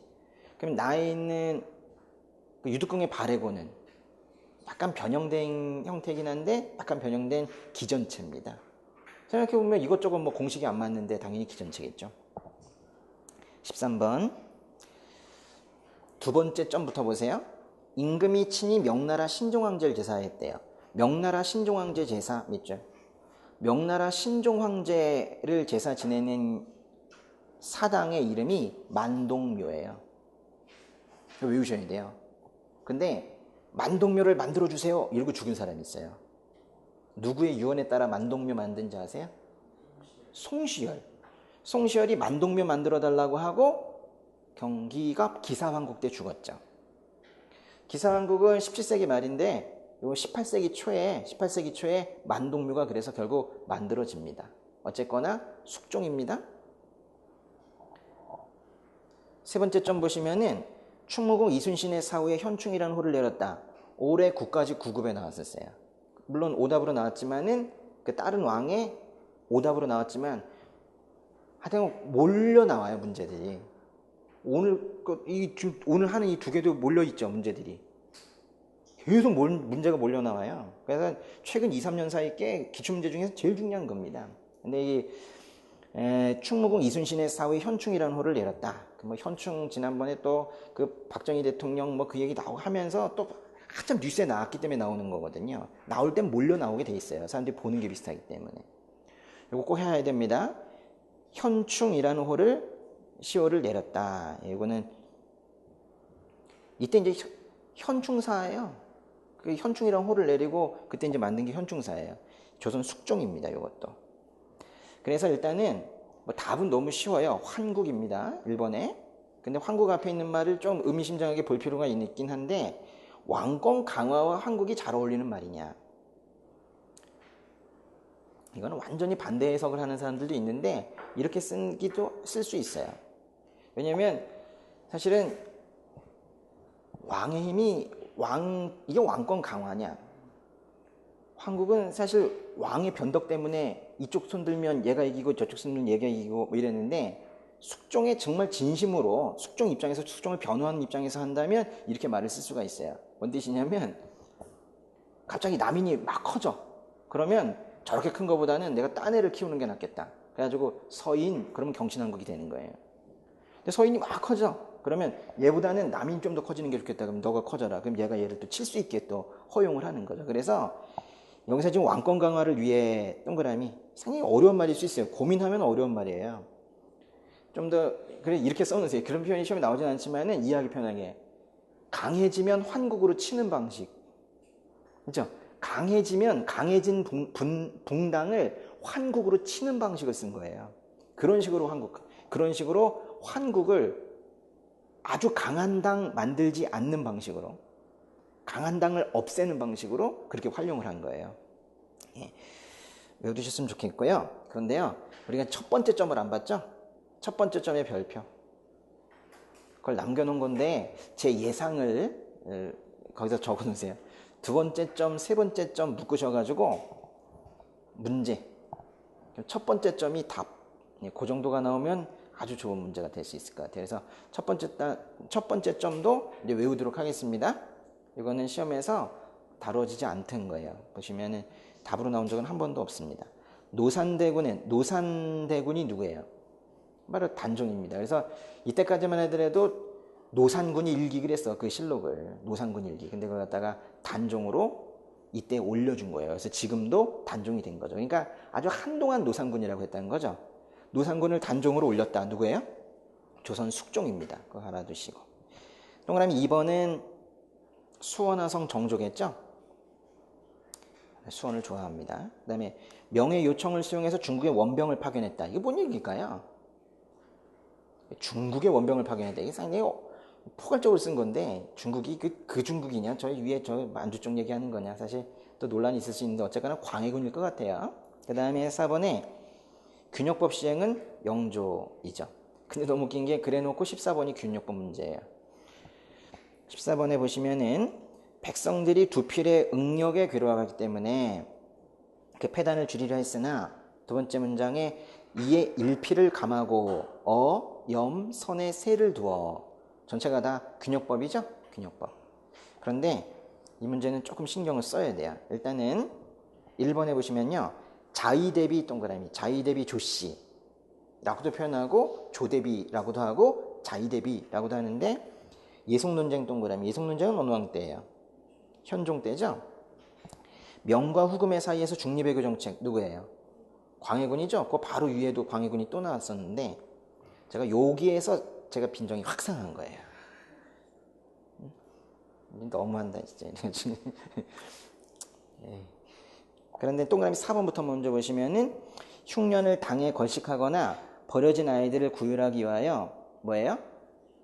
그럼 나에 있는 그 유두공의 발해고는 약간 변형된 형태이긴 한데 약간 변형된 기전체입니다. 생각해보면 이것저것 뭐 공식이 안 맞는데 당연히 기전체겠죠. 13번 두 번째 점부터 보세요. 임금이 친히 명나라 신종황제를 제사했대요. 명나라 신종황제 제사 몇 줄? 명나라 신종황제를 제사 지내는 사당의 이름이 만동묘예요. 외우셔야 돼요. 근데 만동묘를 만들어주세요 이러고 죽은 사람이 있어요. 누구의 유언에 따라 만동묘 만든지 아세요? 송시열. 송시열이 만동묘 만들어달라고 하고 경기가 기사왕국 때 죽었죠. 기사왕국은 17세기 말인데 요 18세기 초에 만동묘가 그래서 결국 만들어집니다. 어쨌거나 숙종입니다. 세 번째 점 보시면은 충무공 이순신의 사후에 현충이라는 호를 내렸다. 올해 국가직 9급에 나왔었어요. 물론 오답으로 나왔지만은 그 다른 왕의 오답으로 나왔지만 하여튼 몰려 나와요 문제들이. 오늘 하는 이 두 개도 몰려 있죠 문제들이. 계속 문제가 몰려 나와요. 그래서 최근 2, 3년 사이 꽤 기출문제 중에서 제일 중요한 겁니다. 근데 이 충무공 이순신의 사후에 현충이라는 호를 내렸다. 뭐 현충 지난번에 또 그 박정희 대통령 뭐 그 얘기 나오고 하면서 또 한참 뉴스에 나왔기 때문에 나오는 거거든요. 나올 땐 몰려 나오게 돼 있어요. 사람들이 보는 게 비슷하기 때문에. 이거 꼭 해야 됩니다. 현충이라는 호를 시호를 내렸다. 이거는 이때 이제 현충사예요. 그 현충이라는 호를 내리고 그때 이제 만든 게 현충사예요. 조선 숙종입니다. 이것도. 그래서 일단은 뭐 답은 너무 쉬워요. 환국입니다. 1번에. 근데 환국 앞에 있는 말을 좀 의미심장하게 볼 필요가 있긴 한데 왕권 강화와 환국이 잘 어울리는 말이냐. 이거는 완전히 반대 해석을 하는 사람들도 있는데 이렇게 쓸 수 있어요. 왜냐면 사실은 왕의 힘이 이게 왕권 강화냐. 황국은 사실 왕의 변덕 때문에 이쪽 손 들면 얘가 이기고 저쪽 손 들면 얘가 이기고 뭐 이랬는데 숙종에 정말 진심으로 숙종 입장에서 숙종을 변호하는 입장에서 한다면 이렇게 말을 쓸 수가 있어요. 뭔 뜻이냐면 갑자기 남인이 막 커져. 그러면 저렇게 큰 거보다는 내가 딴 애를 키우는 게 낫겠다. 그래가지고 서인 그러면 경신왕국이 되는 거예요. 근데 서인이 막 커져. 그러면 얘보다는 남인이 좀 더 커지는 게 좋겠다. 그럼 너가 커져라. 그럼 얘가 얘를 또 칠 수 있게 또 허용을 하는 거죠. 그래서 여기서 지금 왕권 강화를 위해 동그라미 상당히 어려운 말일 수 있어요. 고민하면 어려운 말이에요. 좀 더 그래 이렇게 써놓으세요. 그런 표현이 시험에 나오진 않지만은 이해하기 편하게 강해지면 환국으로 치는 방식. 그렇죠? 강해지면 강해진 붕당을 환국으로 치는 방식을 쓴 거예요. 그런 식으로 환국을 아주 강한 당 만들지 않는 방식으로 강한 당을 없애는 방식으로 그렇게 활용을 한 거예요. 예. 외워두셨으면 좋겠고요. 그런데요, 우리가 첫 번째 점을 안 봤죠? 첫 번째 점의 별표. 그걸 남겨놓은 건데 제 예상을 거기서 적어놓으세요. 두 번째 점, 세 번째 점 묶으셔가지고 문제. 첫 번째 점이 답. 그 정도가 나오면 아주 좋은 문제가 될 수 있을 것 같아요. 그래서 첫 번째 점도 이제 외우도록 하겠습니다. 이거는 시험에서 다뤄지지 않던 거예요. 보시면은 답으로 나온 적은 한 번도 없습니다. 노산대군이 누구예요? 바로 단종입니다. 그래서 이때까지만 하더라도 노산군이 일기를 했어. 그 실록을. 노산군 일기. 근데 그걸 갖다가 단종으로 이때 올려준 거예요. 그래서 지금도 단종이 된 거죠. 그러니까 아주 한동안 노산군이라고 했다는 거죠. 노산군을 단종으로 올렸다. 누구예요? 조선 숙종입니다. 그거 알아두시고. 동그라미 2번은 수원화성 정조겠죠? 수원을 좋아합니다. 그 다음에 명예 요청을 수용해서 중국의 원병을 파견했다. 이게 뭔 얘기일까요? 중국의 원병을 파견했다. 이게 상당히 포괄적으로 쓴 건데 중국이 그 중국이냐? 저 위에 저 만주 쪽 얘기하는 거냐? 사실 또 논란이 있을 수 있는데 어쨌거나 광해군일 것 같아요. 그 다음에 4번에 균역법 시행은 영조이죠. 근데 너무 웃긴 게 그래놓고 14번이 균역법 문제예요. 14번에 보시면은 백성들이 두 필의 응력에 괴로워하기 때문에 그 패단을 줄이려 했으나 두 번째 문장에 이에 일필을 감하고 염, 선에 세를 두어 전체가 다 균역법이죠? 균역법. 그런데 이 문제는 조금 신경을 써야 돼요. 일단은 1번에 보시면요. 자의 대비 동그라미, 자의 대비 조씨 라고도 표현하고 조대비라고도 하고 자의 대비라고도 하는데 예속 논쟁 동그라미, 예속 논쟁은 어느 왕 때예요? 현종 때죠? 명과 후금의 사이에서 중립외교 정책 누구예요? 광해군이죠? 그 바로 위에도 광해군이 또 나왔었는데 제가 여기에서 제가 빈정이 확산한 거예요. 너무한다 진짜. 그런데 동그라미 4번부터 먼저 보시면은 흉년을 당에 걸식하거나 버려진 아이들을 구휼하기 위하여 뭐예요?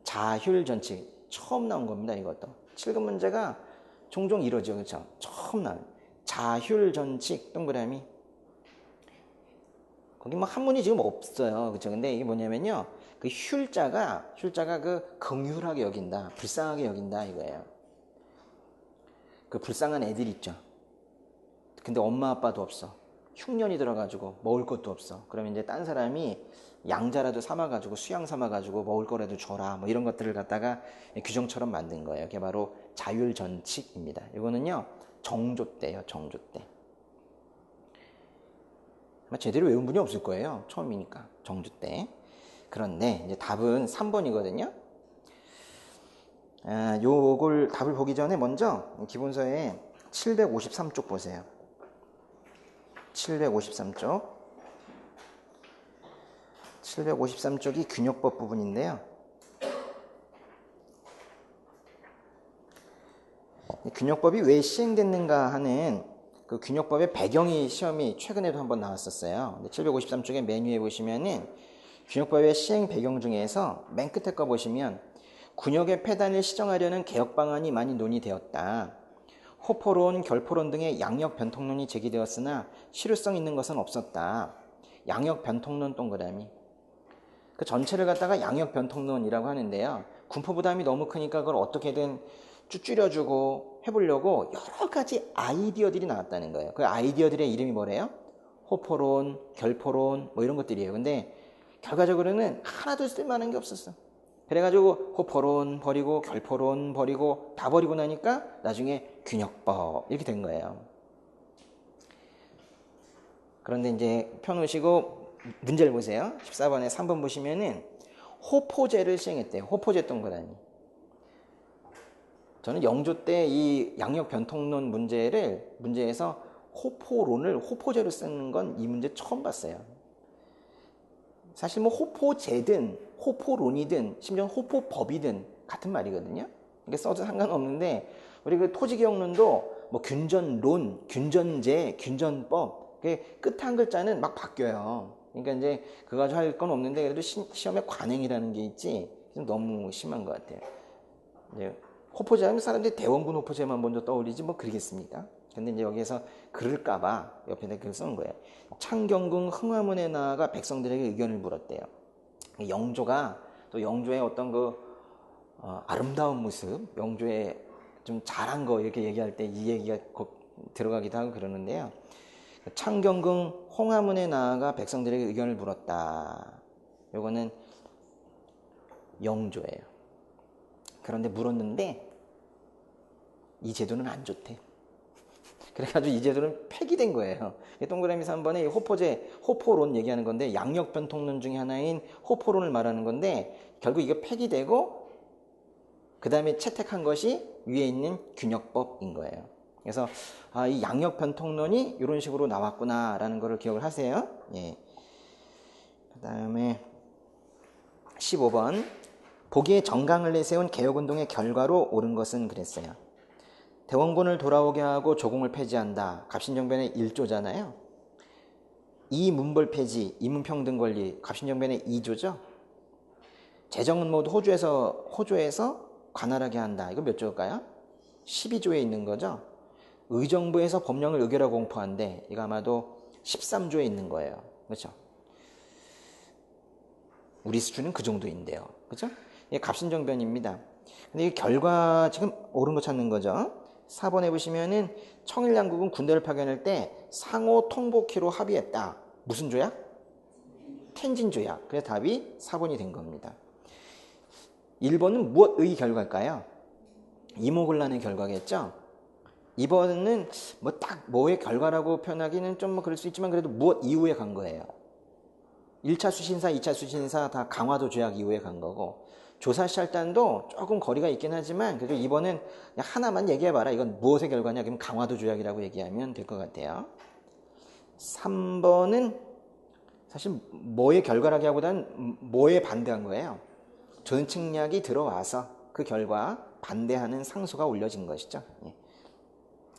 자휼전칙. 처음 나온 겁니다. 이것도 7급 문제가 종종 이러죠. 그렇죠? 처음 나온 자휼전칙 동그라미. 거기 뭐 한문이 지금 없어요. 그렇죠? 근데 이게 뭐냐면요. 그 휼자가 그 긍휼하게 여긴다, 불쌍하게 여긴다 이거예요. 그 불쌍한 애들 있죠. 근데 엄마 아빠도 없어. 흉년이 들어가지고 먹을 것도 없어. 그러면 이제 딴 사람이 양자라도 삼아가지고 수양 삼아가지고 먹을 거라도 줘라. 뭐 이런 것들을 갖다가 규정처럼 만든 거예요. 그게 바로 자율전칙입니다. 이거는요 정조 때예요. 정조 때. 아마 제대로 외운 분이 없을 거예요. 처음이니까 정조 때. 그런데 이제 답은 3번이거든요. 요걸 답을 보기 전에 먼저 기본서에 753쪽 보세요. 753쪽. 753쪽이 균역법 부분인데요. 균역법이 왜 시행됐는가 하는 그 균역법의 배경이 시험이 최근에도 한번 나왔었어요. 753쪽의 맨 위에 보시면은 균역법의 시행 배경 중에서 맨 끝에 거 보시면 군역의 폐단을 시정하려는 개혁 방안이 많이 논의되었다. 호포론, 결포론 등의 양역 변통론이 제기되었으나 실효성 있는 것은 없었다. 양역 변통론 동그라미. 그 전체를 갖다가 양역 변통론이라고 하는데요. 군포 부담이 너무 크니까 그걸 어떻게든 줄여주고 해보려고 여러 가지 아이디어들이 나왔다는 거예요. 그 아이디어들의 이름이 뭐래요? 호포론, 결포론 뭐 이런 것들이에요. 근데 결과적으로는 하나도 쓸만한 게 없었어. 그래가지고 호포론 버리고 결포론 버리고 다 버리고 나니까 나중에 균역법 이렇게 된 거예요. 그런데 이제 펴놓으시고 문제를 보세요. 14번에 3번 보시면은 호포제를 시행했대요. 호포제 동그라미. 저는 영조 때 이 양역 변통론 문제에서 호포론을 호포제로 쓰는 건 이 문제 처음 봤어요. 사실 뭐 호포제든 호포론이든 심지어 호포법이든 같은 말이거든요. 이게 써도 상관없는데 우리 그 토지개혁론도 뭐 균전론, 균전제, 균전법 끝 한 글자는 막 바뀌어요. 그러니까 이제 그거 가지고 할 건 없는데 그래도 시험에 관행이라는 게 있지 좀 너무 심한 것 같아요. 이제 호포제 하면 사람들이 대원군 호포제만 먼저 떠올리지 뭐 그러겠습니까? 근데 이제 여기에서 그럴까봐 옆에다 글을 쓴 거예요. 창경궁 흥화문에 나아가 백성들에게 의견을 물었대요. 영조가 또 영조의 어떤 그 아름다운 모습, 영조의 좀 잘한 거 이렇게 얘기할 때 이 얘기가 들어가기도 하고 그러는데요. 창경궁 홍화문에 나아가 백성들에게 의견을 물었다. 요거는 영조예요. 그런데 물었는데 이 제도는 안 좋대. 그래가지고 이 제도는 폐기된 거예요. 동그라미 3번에 호포제, 호포론 얘기하는 건데 양역 변통론 중에 하나인 호포론을 말하는 건데 결국 이게 폐기되고 그 다음에 채택한 것이 위에 있는 균역법인 거예요. 그래서 이 양역 변통론이 이런 식으로 나왔구나라는 거를 기억을 하세요. 예. 그 다음에 15번 보기에 정강을 내세운 개혁운동의 결과로 옳은 것은 그랬어요. 대원군을 돌아오게 하고 조공을 폐지한다. 갑신정변의 1조잖아요. 이문벌 폐지, 이문평등 권리, 갑신정변의 2조죠. 재정은 모두 호조에서 관할하게 한다. 이거 몇 조일까요? 12조에 있는 거죠. 의정부에서 법령을 의결하 공포한대. 이거 아마도 13조에 있는 거예요. 그렇죠? 우리 수준은 그 정도인데요. 그렇죠? 이게 갑신정변입니다. 근데 이 결과 지금 옳은 거 찾는 거죠. 4번에 보시면은 청일 양국은 군대를 파견할 때 상호 통복키로 합의했다. 무슨 조약? 텐진 조약. 그래서 답이 4번이 된 겁니다. 1번은 무엇의 결과일까요? 이모곤란의 결과겠죠? 2번은 뭐 딱 뭐의 결과라고 표현하기는 좀 뭐 그럴 수 있지만 그래도 무엇 이후에 간 거예요. 1차 수신사, 2차 수신사 다 강화도 조약 이후에 간 거고 조사시할단도 조금 거리가 있긴 하지만 그래도 2번은 그냥 하나만 얘기해봐라. 이건 무엇의 결과냐? 그럼 강화도 조약이라고 얘기하면 될 것 같아요. 3번은 사실 뭐의 결과라기보다는 뭐에 반대한 거예요. 전칙약이 들어와서 그 결과 반대하는 상소가 올려진 것이죠.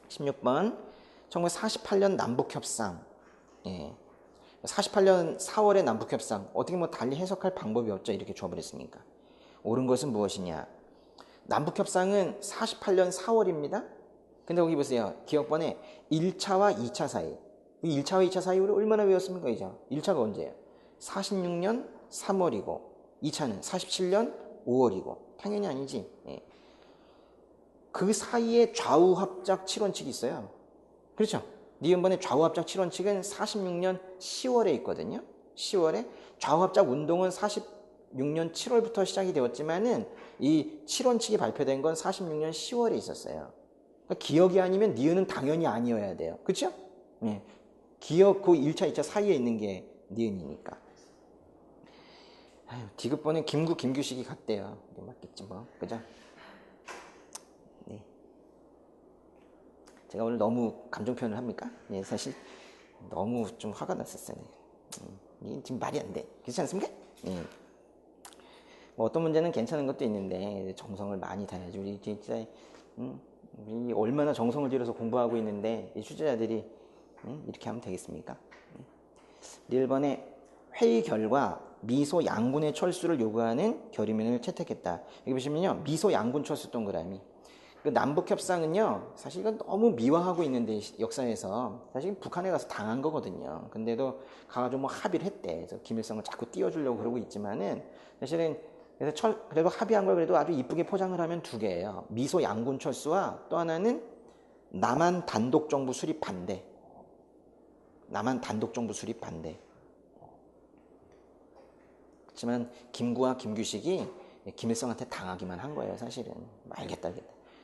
16번 1948년 남북협상. 48년 4월의 남북협상. 어떻게 뭐 달리 해석할 방법이 없죠. 이렇게 줘버렸으니까. 옳은 것은 무엇이냐. 남북협상은 48년 4월입니다. 근데 거기 보세요. 기억번에 1차와 2차 사이. 1차와 2차 사이 우리 얼마나 외웠습니까? 이제 1차가 언제예요? 46년 3월이고 2차는 47년 5월이고 당연히 아니지. 그 사이에 좌우합작 7원칙이 있어요. 그렇죠? 니은번의 좌우합작 7원칙은 46년 10월에 있거든요. 10월에 좌우합작 운동은 46년 7월부터 시작이 되었지만은 이 7원칙이 발표된 건 46년 10월에 있었어요. 그러니까 기억이 아니면 니은은 당연히 아니어야 돼요. 그렇죠? 기억 그 1차, 2차 사이에 있는 게 니은이니까. 디귿번은 김구, 김규식이 같대요. 맞겠지 뭐. 그죠? 네. 제가 오늘 너무 감정 표현을 합니까? 사실 너무 좀 화가 났었어요. 이게 지금 말이 안 돼. 그렇지 않습니까? 뭐 어떤 문제는 괜찮은 것도 있는데 정성을 많이 다해야지. 우리 진짜 우리 얼마나 정성을 들여서 공부하고 있는데 이 출제자들이 이렇게 하면 되겠습니까? 1번에 회의 결과 미소 양군의 철수를 요구하는 결의문을 채택했다. 여기 보시면요. 미소 양군 철수 동그라미. 그 남북협상은요. 사실 이건 너무 미화하고 있는데 역사에서 사실 북한에 가서 당한 거거든요. 근데도 가가지고 뭐 합의를 했대. 그래서 김일성을 자꾸 띄워주려고 그러고 있지만은 사실은 그래도 합의한 걸 그래도 아주 이쁘게 포장을 하면 두 개예요. 미소 양군 철수와 또 하나는 남한 단독 정부 수립 반대. 남한 단독 정부 수립 반대. 그렇지만 김구와 김규식이 김일성한테 당하기만 한 거예요. 사실은 알겠다.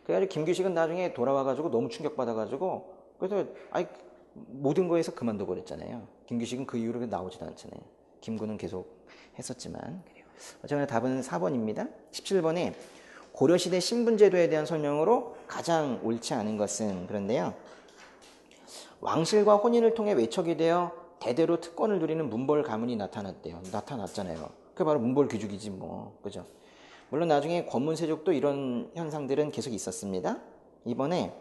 그래가지고 김규식은 나중에 돌아와가지고 너무 충격받아가지고 그래서 모든 거에서 그만두고 그랬잖아요. 김규식은 그 이후로 나오지도 않잖아요. 김구는 계속 했었지만. 어쨌거나 답은 4번입니다. 17번에 고려시대 신분제도에 대한 설명으로 가장 옳지 않은 것은 그런데요. 왕실과 혼인을 통해 외척이 되어 대대로 특권을 누리는 문벌 가문이 나타났대요. 나타났잖아요. 그게 바로 문벌 귀족이지 뭐. 그죠? 물론 나중에 권문세족도 이런 현상들은 계속 있었습니다. 이번에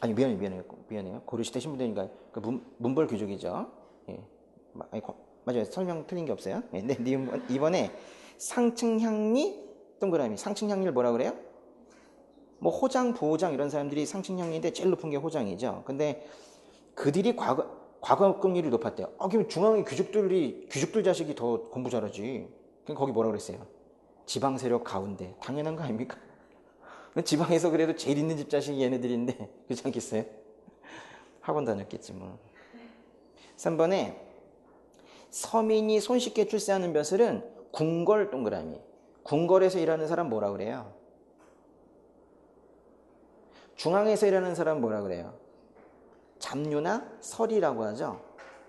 미안해요. 고려시대 신분제니까 그 문벌 귀족이죠. 맞아요. 설명 틀린 게 없어요. 근데 이번에 상층향리 동그라미. 상층향리를 뭐라 그래요? 뭐 호장, 부호장 이런 사람들이 상층향리인데 제일 높은 게 호장이죠. 근데 그들이 과거학력률이 높았대요. 그럼 중앙의 귀족들 자식이 더 공부 잘하지. 그럼 거기 뭐라 그랬어요? 지방 세력 가운데. 당연한 거 아닙니까? 지방에서 그래도 제일 있는 집 자식이 얘네들인데 그렇지 않겠어요? 학원 다녔겠지 뭐. 3번에 서민이 손쉽게 출세하는 벼슬은 궁궐 동그라미. 궁궐에서 일하는 사람 뭐라 그래요? 중앙에서 일하는 사람 뭐라 그래요? 잡류나 설이라고 하죠.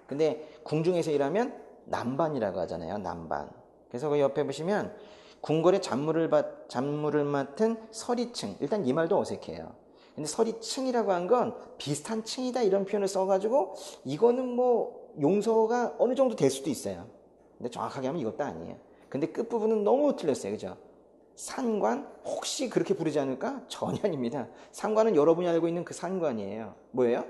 근데 궁중에서 일하면 남반이라고 하잖아요. 남반. 그래서 그 옆에 보시면 궁궐의 잡무를 맡은 서리층. 일단 이 말도 어색해요. 근데 서리층이라고 한 건 비슷한 층이다 이런 표현을 써가지고 이거는 뭐 용서가 어느 정도 될 수도 있어요. 근데 정확하게 하면 이것도 아니에요. 근데 끝부분은 너무 틀렸어요. 그죠? 산관? 혹시 그렇게 부르지 않을까? 전혀 아닙니다. 산관은 여러분이 알고 있는 그 산관이에요. 뭐예요?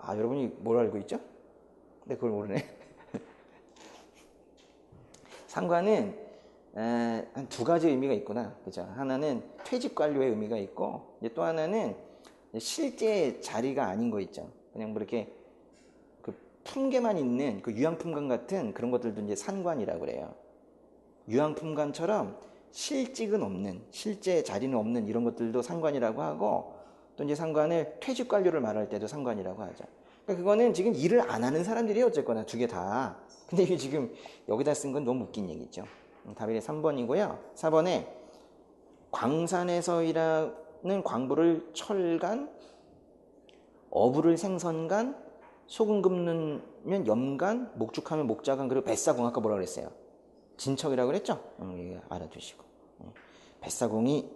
여러분이 뭘 알고 있죠? 근데 그걸 모르네. 상관은 한 두 가지 의미가 있구나. 그죠? 하나는 퇴직 관료의 의미가 있고, 또 하나는 실제 자리가 아닌 거 있죠. 그냥 뭐 이렇게 그 품계만 있는 그 유양품관 같은 그런 것들도 이제 산관이라고 그래요. 유양품관처럼 실직은 없는, 실제 자리는 없는 이런 것들도 상관이라고 하고, 또 이제 상관을 퇴직 관료를 말할 때도 상관이라고 하죠. 그러니까 그거는 지금 일을 안 하는 사람들이 어쨌거나 두 개 다. 근데 이게 지금 여기다 쓴 건 너무 웃긴 얘기죠. 답이 3번이고요. 4번에 광산에서 일하는 광부를 철간, 어부를 생선간, 소금 굽는 염간, 목축하면 목자간, 그리고 뱃사공 아까 뭐라 그랬어요? 진척이라고 그랬죠? 이거 알아두시고. 뱃사공이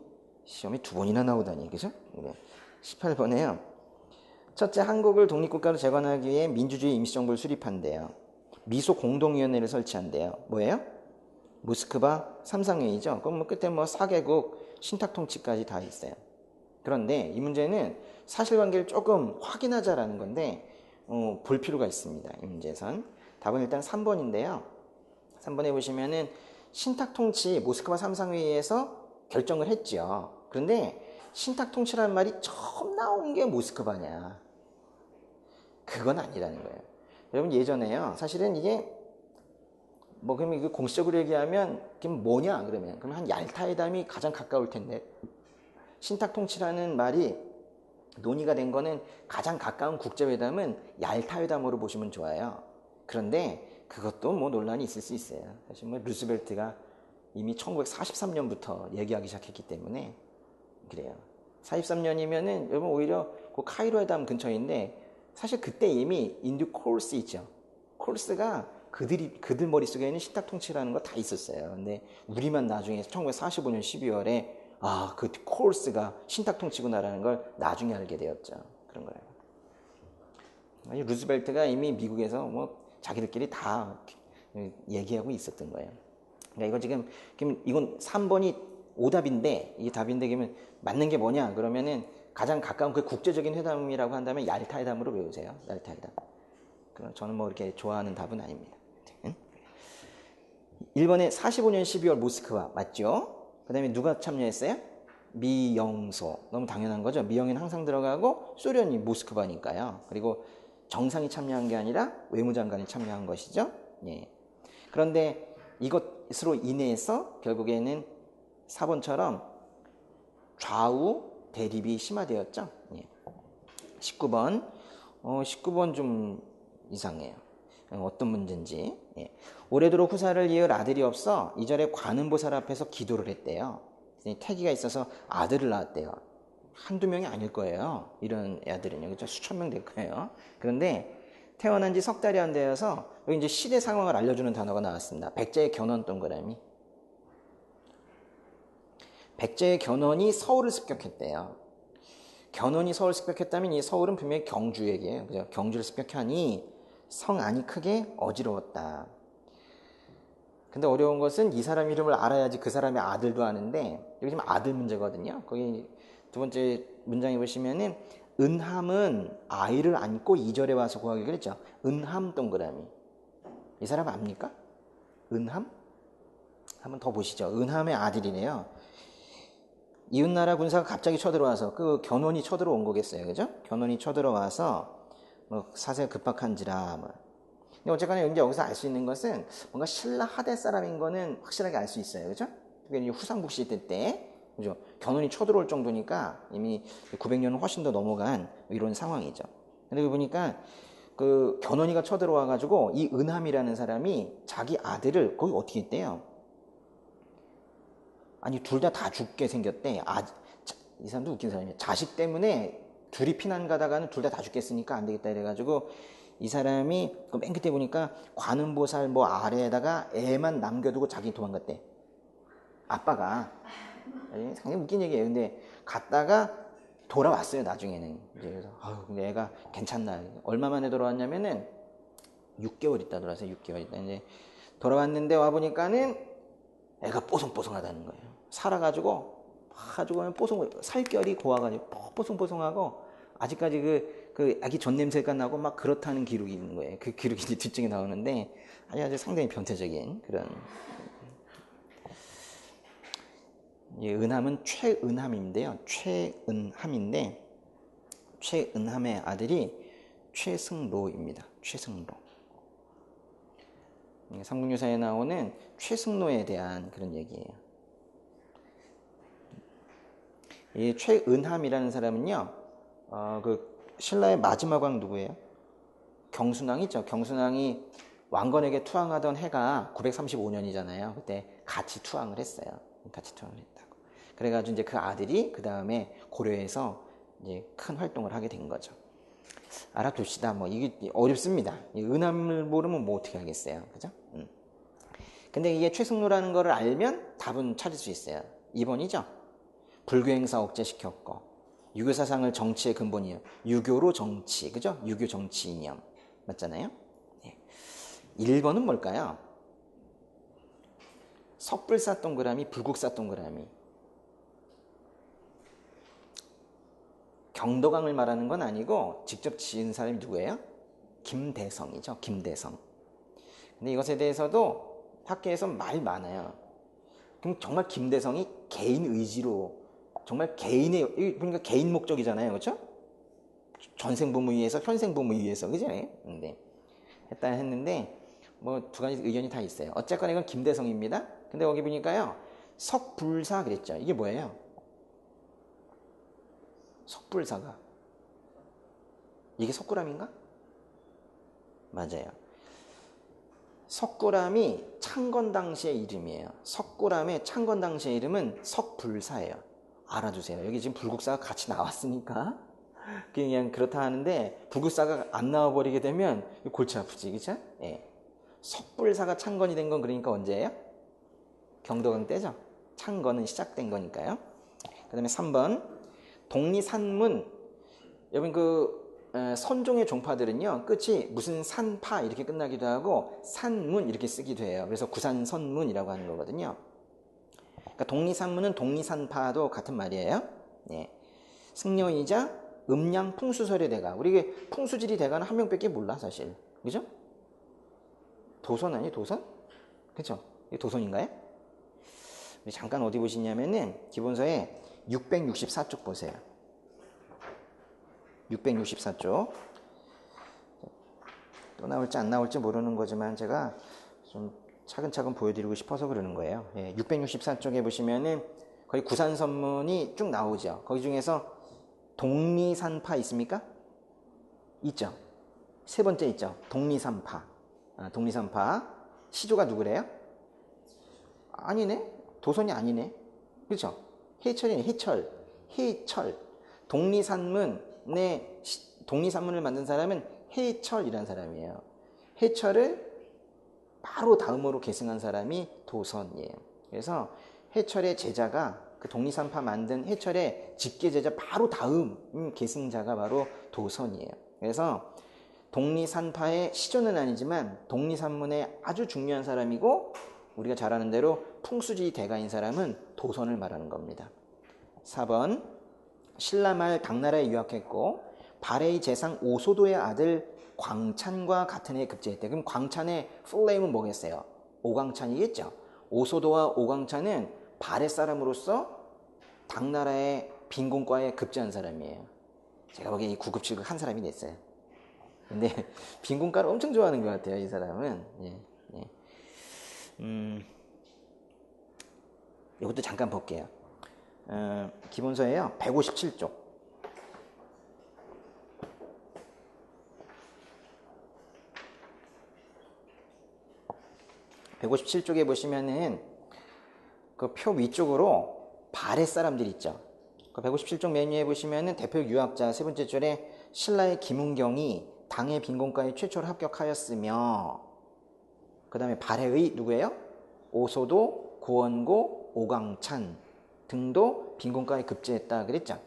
시험에 2번이나 나오다니, 그죠? 18번에요. 첫째, 한국을 독립국가로 재건하기 위해 민주주의 임시정부를 수립한대요. 미소 공동위원회를 설치한대요. 뭐예요? 모스크바 삼상회의죠. 그럼 뭐 끝에 뭐 4개국 신탁통치까지 다 있어요. 그런데 이 문제는 사실관계를 조금 확인하자라는 건데 볼 필요가 있습니다. 이 문제에선. 답은 일단 3번인데요. 3번에 보시면은 신탁통치 모스크바 삼상회의에서 결정을 했죠. 그런데 신탁통치라는 말이 처음 나온 게 모스크바냐? 그건 아니라는 거예요. 여러분 예전에요. 사실은 이게 뭐 그러면 이거 공식적으로 얘기하면 그럼 뭐냐 그러면 한 얄타회담이 가장 가까울 텐데 신탁통치라는 말이 논의가 된 거는 가장 가까운 국제회담은 얄타회담으로 보시면 좋아요. 그런데 그것도 뭐 논란이 있을 수 있어요. 사실 뭐 루스벨트가 이미 1943년부터 얘기하기 시작했기 때문에 그래요. 43년이면은 여러분 오히려 그 카이로 회담 근처인데 사실 그때 이미 인두 콜스 있죠. 콜스가 그들 머릿속에는 신탁통치라는 거 다 있었어요. 근데 우리만 나중에 1945년 12월에 그 콜스가 신탁통치구나라는 걸 나중에 알게 되었죠. 그런 거예요. 루스벨트가 이미 미국에서 뭐 자기들끼리 다 얘기하고 있었던 거예요. 그러니까 이거 지금 이건 3번이 오답인데 이게 답인데 그러면 맞는 게 뭐냐? 그러면은 가장 가까운 그 국제적인 회담이라고 한다면 얄타 회담으로 외우세요. 얄타 회담. 그럼 저는 뭐 이렇게 좋아하는 답은 아닙니다. 1번에 45년 12월 모스크바 맞죠? 그 다음에 누가 참여했어요? 미영소. 너무 당연한 거죠. 미영이는 항상 들어가고 소련이 모스크바니까요. 그리고 정상이 참여한 게 아니라 외무장관이 참여한 것이죠. 예. 그런데 이것으로 인해서 결국에는 4번처럼 좌우 대립이 심화되었죠. 예. 19번. 19번 좀 이상해요. 어떤 문제인지. 예. 오래도록 후사를 이을 아들이 없어 2절에 관음보살 앞에서 기도를 했대요. 태기가 있어서 아들을 낳았대요. 한두 명이 아닐 거예요. 이런 애들은요. 그렇죠? 수천 명 될 거예요. 그런데 태어난 지 석 달이 안 되어서 여기 이제 시대 상황을 알려주는 단어가 나왔습니다. 백제의 견훤 동그라미. 백제의 견훤이 서울을 습격했대요. 견훤이 서울 습격했다면 이 서울은 분명히 경주 얘기예요. 그죠? 경주를 습격하니 성 안이 크게 어지러웠다. 근데 어려운 것은 이 사람 이름을 알아야지 그 사람의 아들도 아는데 여기 지금 아들 문제거든요. 거기 두 번째 문장에 보시면은 은함은 아이를 안고 2절에 와서 구하기 그랬죠. 은함 동그라미. 이 사람 압니까? 은함? 한번 더 보시죠. 은함의 아들이네요. 이웃나라 군사가 갑자기 쳐들어와서 그 견훤이 쳐들어온 거겠어요. 그죠? 견훤이 쳐들어와서 뭐 사세가 급박한지라 뭐. 근데 어쨌거나 이제 여기서 알 수 있는 것은 뭔가 신라 하대 사람인 거는 확실하게 알 수 있어요. 그죠? 그게 후상국시 때 그죠? 견훤이 쳐들어올 정도니까 이미 900년은 훨씬 더 넘어간 이런 상황이죠. 근데 보니까 그 견훤이가 쳐들어와 가지고 이 은함이라는 사람이 자기 아들을 거기 어떻게 했대요? 아니 둘 다 죽게 생겼대. 이 사람도 웃긴 사람이에요. 자식 때문에 둘이 피난 가다가는 둘 다 죽겠으니까 안 되겠다 이래가지고 이 사람이 맨 끝에 보니까 관음보살 뭐 아래에다가 애만 남겨두고 자기 도망갔대. 아빠가. 상당히 웃긴 얘기예요. 근데 갔다가 돌아왔어요. 나중에는. 이제 그래서 근데 애가 괜찮나. 얼마 만에 돌아왔냐면은 6개월 있다 돌아왔어요. 6개월 있다. 이제 돌아왔는데 와 보니까는 애가 뽀송뽀송하다는 거예요. 살아가지고 아주 살결이 고와가지고 뽀송뽀송하고 아직까지 그 아기 전 냄새가 나고 막 그렇다는 기록이 있는 거예요. 그 기록이 이제 뒷증에 나오는데 아주 상당히 변태적인 그런. 은함은 최은함인데요. 최은함인데 최은함의 아들이 최승로입니다. 최승로. 삼국유사에 나오는 최승로에 대한 그런 얘기예요. 이 최은함이라는 사람은요, 그 신라의 마지막 왕 누구예요? 경순왕 있죠. 경순왕이 왕건에게 투항하던 해가 935년이잖아요. 그때 같이 투항을 했어요. 같이 투항을 했다고. 그래가지고 이제 그 아들이 그 다음에 고려에서 이제 큰 활동을 하게 된 거죠. 알아둡시다. 뭐 이게 어렵습니다. 이 은함을 모르면 뭐 어떻게 하겠어요, 그죠? 근데 이게 최승로라는 거를 알면 답은 찾을 수 있어요. 2번이죠. 불교행사 억제시켰고 유교 사상을 정치의 근본이에요. 유교로 정치, 그죠? 유교 정치 이념 맞잖아요. 네. 1번은 뭘까요? 섣불사 동그라미, 불국사 동그라미. 경도강을 말하는 건 아니고 직접 지은 사람이 누구예요? 김대성이죠. 김대성. 근데 이것에 대해서도 학계에서 말 많아요. 그럼 정말 김대성이 개인 의지로 정말 개인의, 그러니까 개인 목적이잖아요. 그렇죠? 전생부모 위해서 현생부모 위해서 그죠? 근데 했다 했는데 뭐 두 가지 의견이 다 있어요. 어쨌거나 이건 김대성입니다. 근데 여기 보니까요. 석불사 그랬죠. 이게 뭐예요? 석불사가 이게 석굴암인가? 맞아요. 석굴암이 창건 당시의 이름이에요. 석굴암의 창건 당시의 이름은 석불사예요. 알아두세요. 여기 지금 불국사가 같이 나왔으니까 그냥 그렇다 하는데 불국사가 안 나와버리게 되면 골치 아프지, 그쵸? 예. 석불사가 창건이 된 건 그러니까 언제예요? 경도강 때죠. 창건은 시작된 거니까요. 그 다음에 3번 독리산문. 여러분 그 선종의 종파들은요 끝이 무슨 산파 이렇게 끝나기도 하고 산문 이렇게 쓰기도 해요. 그래서 구산선문이라고 하는 거거든요. 그러니까 독리산문은 독리산파도 같은 말이에요. 예. 승려이자 음양 풍수설의 대가. 우리 이게 풍수지리 대가는 한 명밖에 몰라 사실. 그죠? 도선 아니 도선? 그죠? 이게 도선인가요? 잠깐 어디 보시냐면은 기본서에 664쪽 보세요. 664쪽. 또 나올지 안 나올지 모르는 거지만 제가 좀 차근차근 보여드리고 싶어서 그러는 거예요. 예, 664쪽에 보시면은 거의 구산선문이 쭉 나오죠. 거기 중에서 독리산파 있습니까? 있죠. 세 번째 있죠. 독리산파. 독리산파. 시조가 누구래요? 아니네. 도선이 아니네. 그렇죠? 해철이네. 해철. 해철. 독리산문을 만든 사람은 해철이라는 사람이에요. 해철을 바로 다음으로 계승한 사람이 도선이에요. 그래서 해철의 제자가 그 독리산파 만든 해철의 직계제자 바로 다음 계승자가 바로 도선이에요. 그래서 독리산파의 시조는 아니지만 독리산문의 아주 중요한 사람이고 우리가 잘 아는 대로 풍수지 대가인 사람은 도선을 말하는 겁니다. 4번 신라말 당나라에 유학했고 발해의 재상 오소도의 아들 광찬과 같은 해에 급제했대. 그럼 광찬의 풀네임은 뭐겠어요? 오광찬이겠죠. 오소도와 오광찬은 발해 사람으로서 당나라의 빈곤과에 급제한 사람이에요. 제가 보기에 이 9급 7급 한 사람이 됐어요. 근데 빈곤과를 엄청 좋아하는 것 같아요. 이 사람은. 예, 예. 이것도 잠깐 볼게요. 기본서에요. 157쪽. 157쪽에 보시면은 그 표 위쪽으로 발해 사람들 있죠. 그 157쪽 메뉴에 보시면은 대표 유학자 세 번째 줄에 신라의 김은경이 당의 빈곤과에 최초로 합격하였으며 그 다음에 발해의 누구예요? 오소도, 고원고, 오광찬 등도 빈곤과에 급제했다 그랬죠.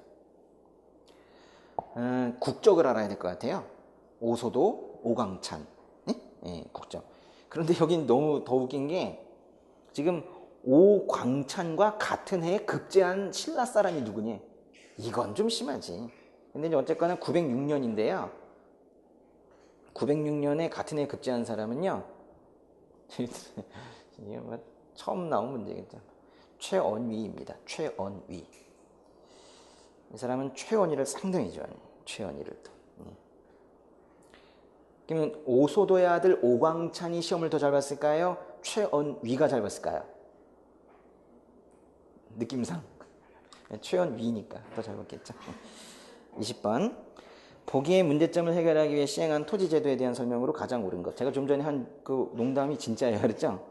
국적을 알아야 될 것 같아요. 오소도, 오광찬. 네? 네, 국적. 그런데 여긴 너무 더 웃긴 게 지금 오광찬과 같은 해에 급제한 신라 사람이 누구니? 이건 좀 심하지. 근데 이제 어쨌거나 906년인데요. 906년에 같은 해에 급제한 사람은요. 이게 뭐 처음 나온 문제겠죠. 최언위입니다. 최언위. 이 사람은 최언위를 상당히 좋아해요. 최언위를 또. 그러면 오소도의 아들 오광찬이 시험을 더 잘 봤을까요? 최언위가 잘 봤을까요? 느낌상. 최연 위니까 더 적었겠죠. 20번. 보기의 문제점을 해결하기 위해 시행한 토지제도에 대한 설명으로 가장 옳은 것. 제가 좀 전에 한 그 농담이 진짜예요. 그랬죠?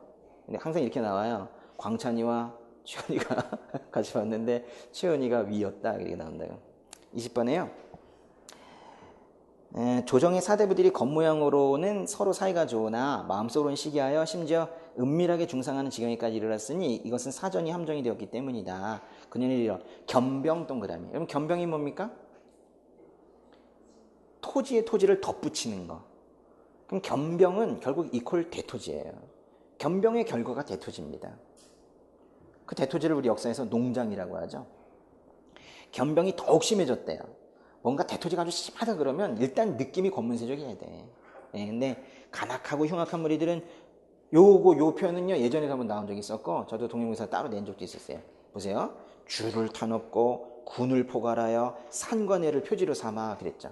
근데 항상 이렇게 나와요. 광찬이와 최연이가 같이 봤는데 최연이가 위였다. 이렇게 나온다요. 20번에요. 조정의 사대부들이 겉모양으로는 서로 사이가 좋으나 마음속으로는 시기하여 심지어 은밀하게 중상하는 지경에까지 이르렀으니 이것은 사전이 함정이 되었기 때문이다. 그녀는 이러 겸병 동그라미. 여러분 겸병이 뭡니까? 토지에 토지를 덧붙이는 거. 그럼 겸병은 결국 이퀄 대토지예요. 겸병의 결과가 대토지입니다. 그 대토지를 우리 역사에서 농장이라고 하죠. 겸병이 더욱 심해졌대요. 뭔가 대토지가 아주 심하다 그러면 일단 느낌이 권문세족이어야 돼. 예, 근데 간악하고 흉악한 무리들은 요 표현은요 예전에도 한번 나온 적이 있었고 저도 동영상을 따로 낸 적도 있었어요. 보세요. 줄을 타놓고 군을 포괄하여 산과 내를 표지로 삼아 그랬죠.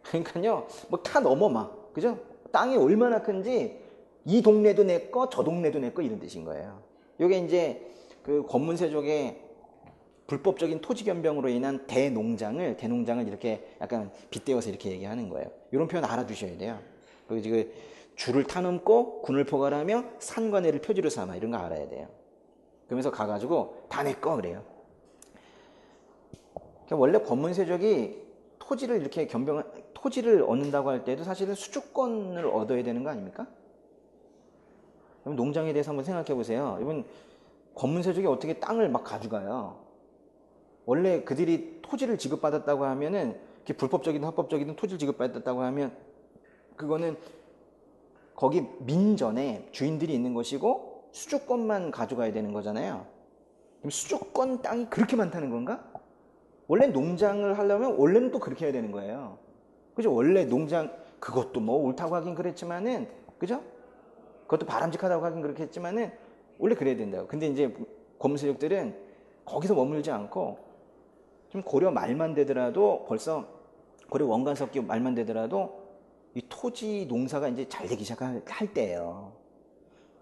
그러니까요 뭐 다 넘어 막 그죠? 땅이 얼마나 큰지 이 동네도 내 거 저 동네도 내 거 이런 뜻인 거예요. 요게 이제 그 권문세족의 불법적인 토지 겸병으로 인한 대농장을 이렇게 약간 빗대어서 이렇게 얘기하는 거예요. 이런 표현 알아두셔야 돼요. 그리고 지금 줄을 타넘고 군을 포괄하며 산과 내를 표지로 삼아 이런 거 알아야 돼요. 그러면서 가가지고 다 내 거 그래요. 그러니까 원래 권문세족이 토지를 이렇게 토지를 얻는다고 할 때도 사실은 수주권을 얻어야 되는 거 아닙니까? 그럼 농장에 대해서 한번 생각해 보세요. 이번 권문세족이 어떻게 땅을 막 가져가요? 원래 그들이 토지를 지급받았다고 하면은 불법적이든 합법적이든 토지를 지급받았다고 하면 그거는 거기 민전에 주인들이 있는 것이고 수주권만 가져가야 되는 거잖아요. 그럼 수주권 땅이 그렇게 많다는 건가? 원래 농장을 하려면 원래는 또 그렇게 해야 되는 거예요. 그죠? 원래 농장 그것도 뭐 옳다고 하긴 그랬지만은 그죠? 그것도 바람직하다고 하긴 그렇겠지만은 원래 그래야 된다고. 근데 이제 권문세족들은 거기서 머물지 않고 좀 고려 말만 되더라도 벌써 고려 원간석기 말만 되더라도 이 토지 농사가 이제 잘 되기 시작할 때예요.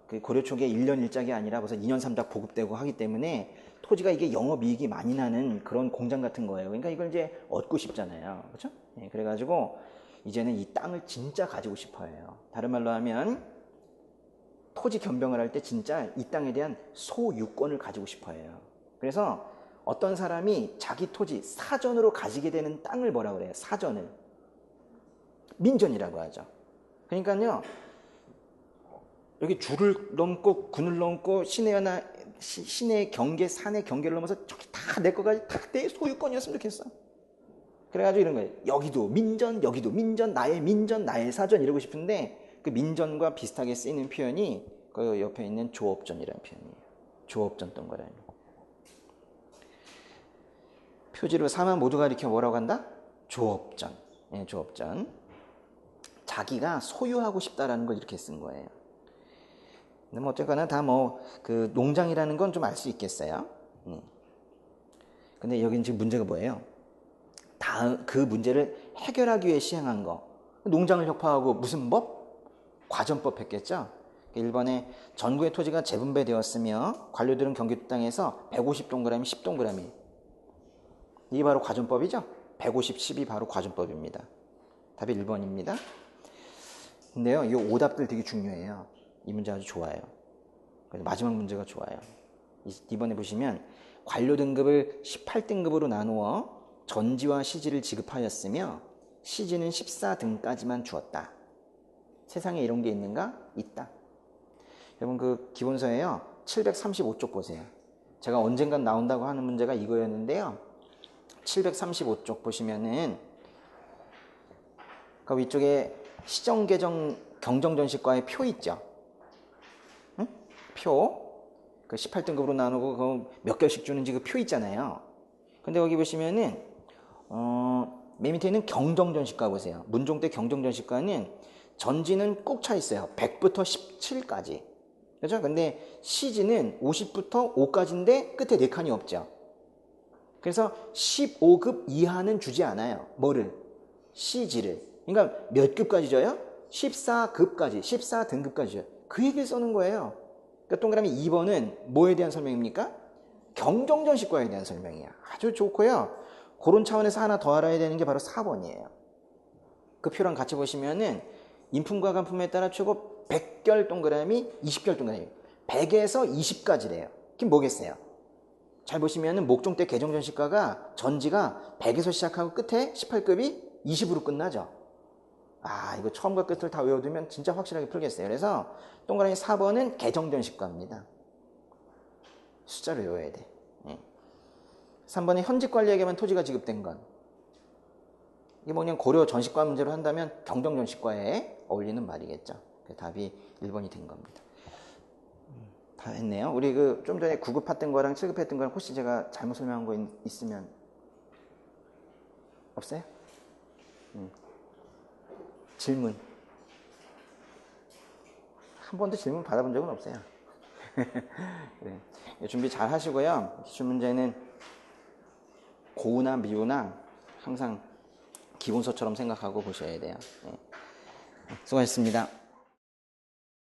그 고려 초기에 1년 1작이 아니라 벌써 2년 3작 보급되고 하기 때문에 토지가 이게 영업이익이 많이 나는 그런 공장 같은 거예요. 그러니까 이걸 이제 얻고 싶잖아요. 그렇죠? 네, 그래가지고 이제는 이 땅을 진짜 가지고 싶어 해요. 다른 말로 하면 토지 겸병을 할 때 진짜 이 땅에 대한 소유권을 가지고 싶어 해요. 그래서 어떤 사람이 자기 토지 사전으로 가지게 되는 땅을 뭐라 그래요? 사전을. 민전이라고 하죠. 그러니까요. 여기 줄을 넘고 군을 넘고 시내 경계, 산의 경계를 넘어서 저기 다 내 거가 다 내 소유권이었으면 좋겠어. 그래가지고 이런 거예요. 여기도 민전, 여기도 민전, 나의 사전 이러고 싶은데 그 민전과 비슷하게 쓰이는 표현이 그 옆에 있는 조업전이라는 표현이에요. 조업전 동그라미. 표지로 삼아 모두가 이렇게 뭐라고 한다? 조업전. 예, 조업전. 자기가 소유하고 싶다라는 걸 이렇게 쓴 거예요. 근데 뭐 어쨌거나 다 뭐 그 농장이라는 건 좀 알 수 있겠어요. 근데 여기는 지금 문제가 뭐예요? 다 그 문제를 해결하기 위해 시행한 거. 농장을 혁파하고 무슨 법? 과전법 했겠죠? 1번에 전국의 토지가 재분배되었으며 관료들은 경기도 땅에서 150동그라미, 10동그라미. 이게 바로 과전법이죠? 150, 10이 바로 과전법입니다. 답이 1번입니다. 근데요, 이 오답들 되게 중요해요. 이 문제 아주 좋아요. 그래서 마지막 문제가 좋아요. 이번에 보시면 관료 등급을 18등급으로 나누어 전지와 시지를 지급하였으며 시지는 14등까지만 주었다. 세상에 이런 게 있는가? 있다. 여러분 그 기본서에요. 735쪽 보세요. 제가 언젠간 나온다고 하는 문제가 이거였는데요. 735쪽 보시면은 그 위쪽에 시정개정 경정전시과의 표 있죠. 응? 표. 그 18등급으로 나누고 그 몇 개씩 주는지 그 표 있잖아요. 근데 거기 보시면은 맨 밑에 있는 경정전시과 보세요. 문종 때 경정전시과는 전지는 꼭 차 있어요. 100부터 17까지. 그렇죠? 근데 시지는 50부터 5까지인데 끝에 4칸이 없죠. 그래서 15급 이하는 주지 않아요. 뭐를? 시지를. 그러니까 몇 급까지 줘요? 14급까지, 14등급까지 줘요. 그 얘기를 써는 거예요. 그러니까 동그라미 2번은 뭐에 대한 설명입니까? 경정전식과에 대한 설명이야. 아주 좋고요. 그런 차원에서 하나 더 알아야 되는 게 바로 4번이에요. 그 표랑 같이 보시면은 인품과 간품에 따라 최고 100결 동그라미, 20결 동그라미. 100에서 20까지래요. 그게 뭐겠어요? 잘 보시면은 목종 때 개정전식과가 전지가 100에서 시작하고 끝에 18급이 20으로 끝나죠. 아, 이거 처음과 끝을 다 외워두면 진짜 확실하게 풀겠어요. 그래서 동그라미 4번은 개정전식과입니다. 숫자로 외워야 돼. 3번은 현직관리에게만 토지가 지급된 건. 이게 뭐냐면 고려 전식과 문제로 한다면 경정전식과에 어울리는 말이겠죠. 답이 1번이 된 겁니다. 다 했네요. 우리 그 좀 전에 9급 했던 거랑 7급 했던 거랑 혹시 제가 잘못 설명한 거 있으면 없어요? 질문. 한 번도 질문 받아본 적은 없어요. 네. 준비 잘 하시고요. 기출 문제는 고우나 미우나 항상 기본서처럼 생각하고 보셔야 돼요. 네. 수고하셨습니다.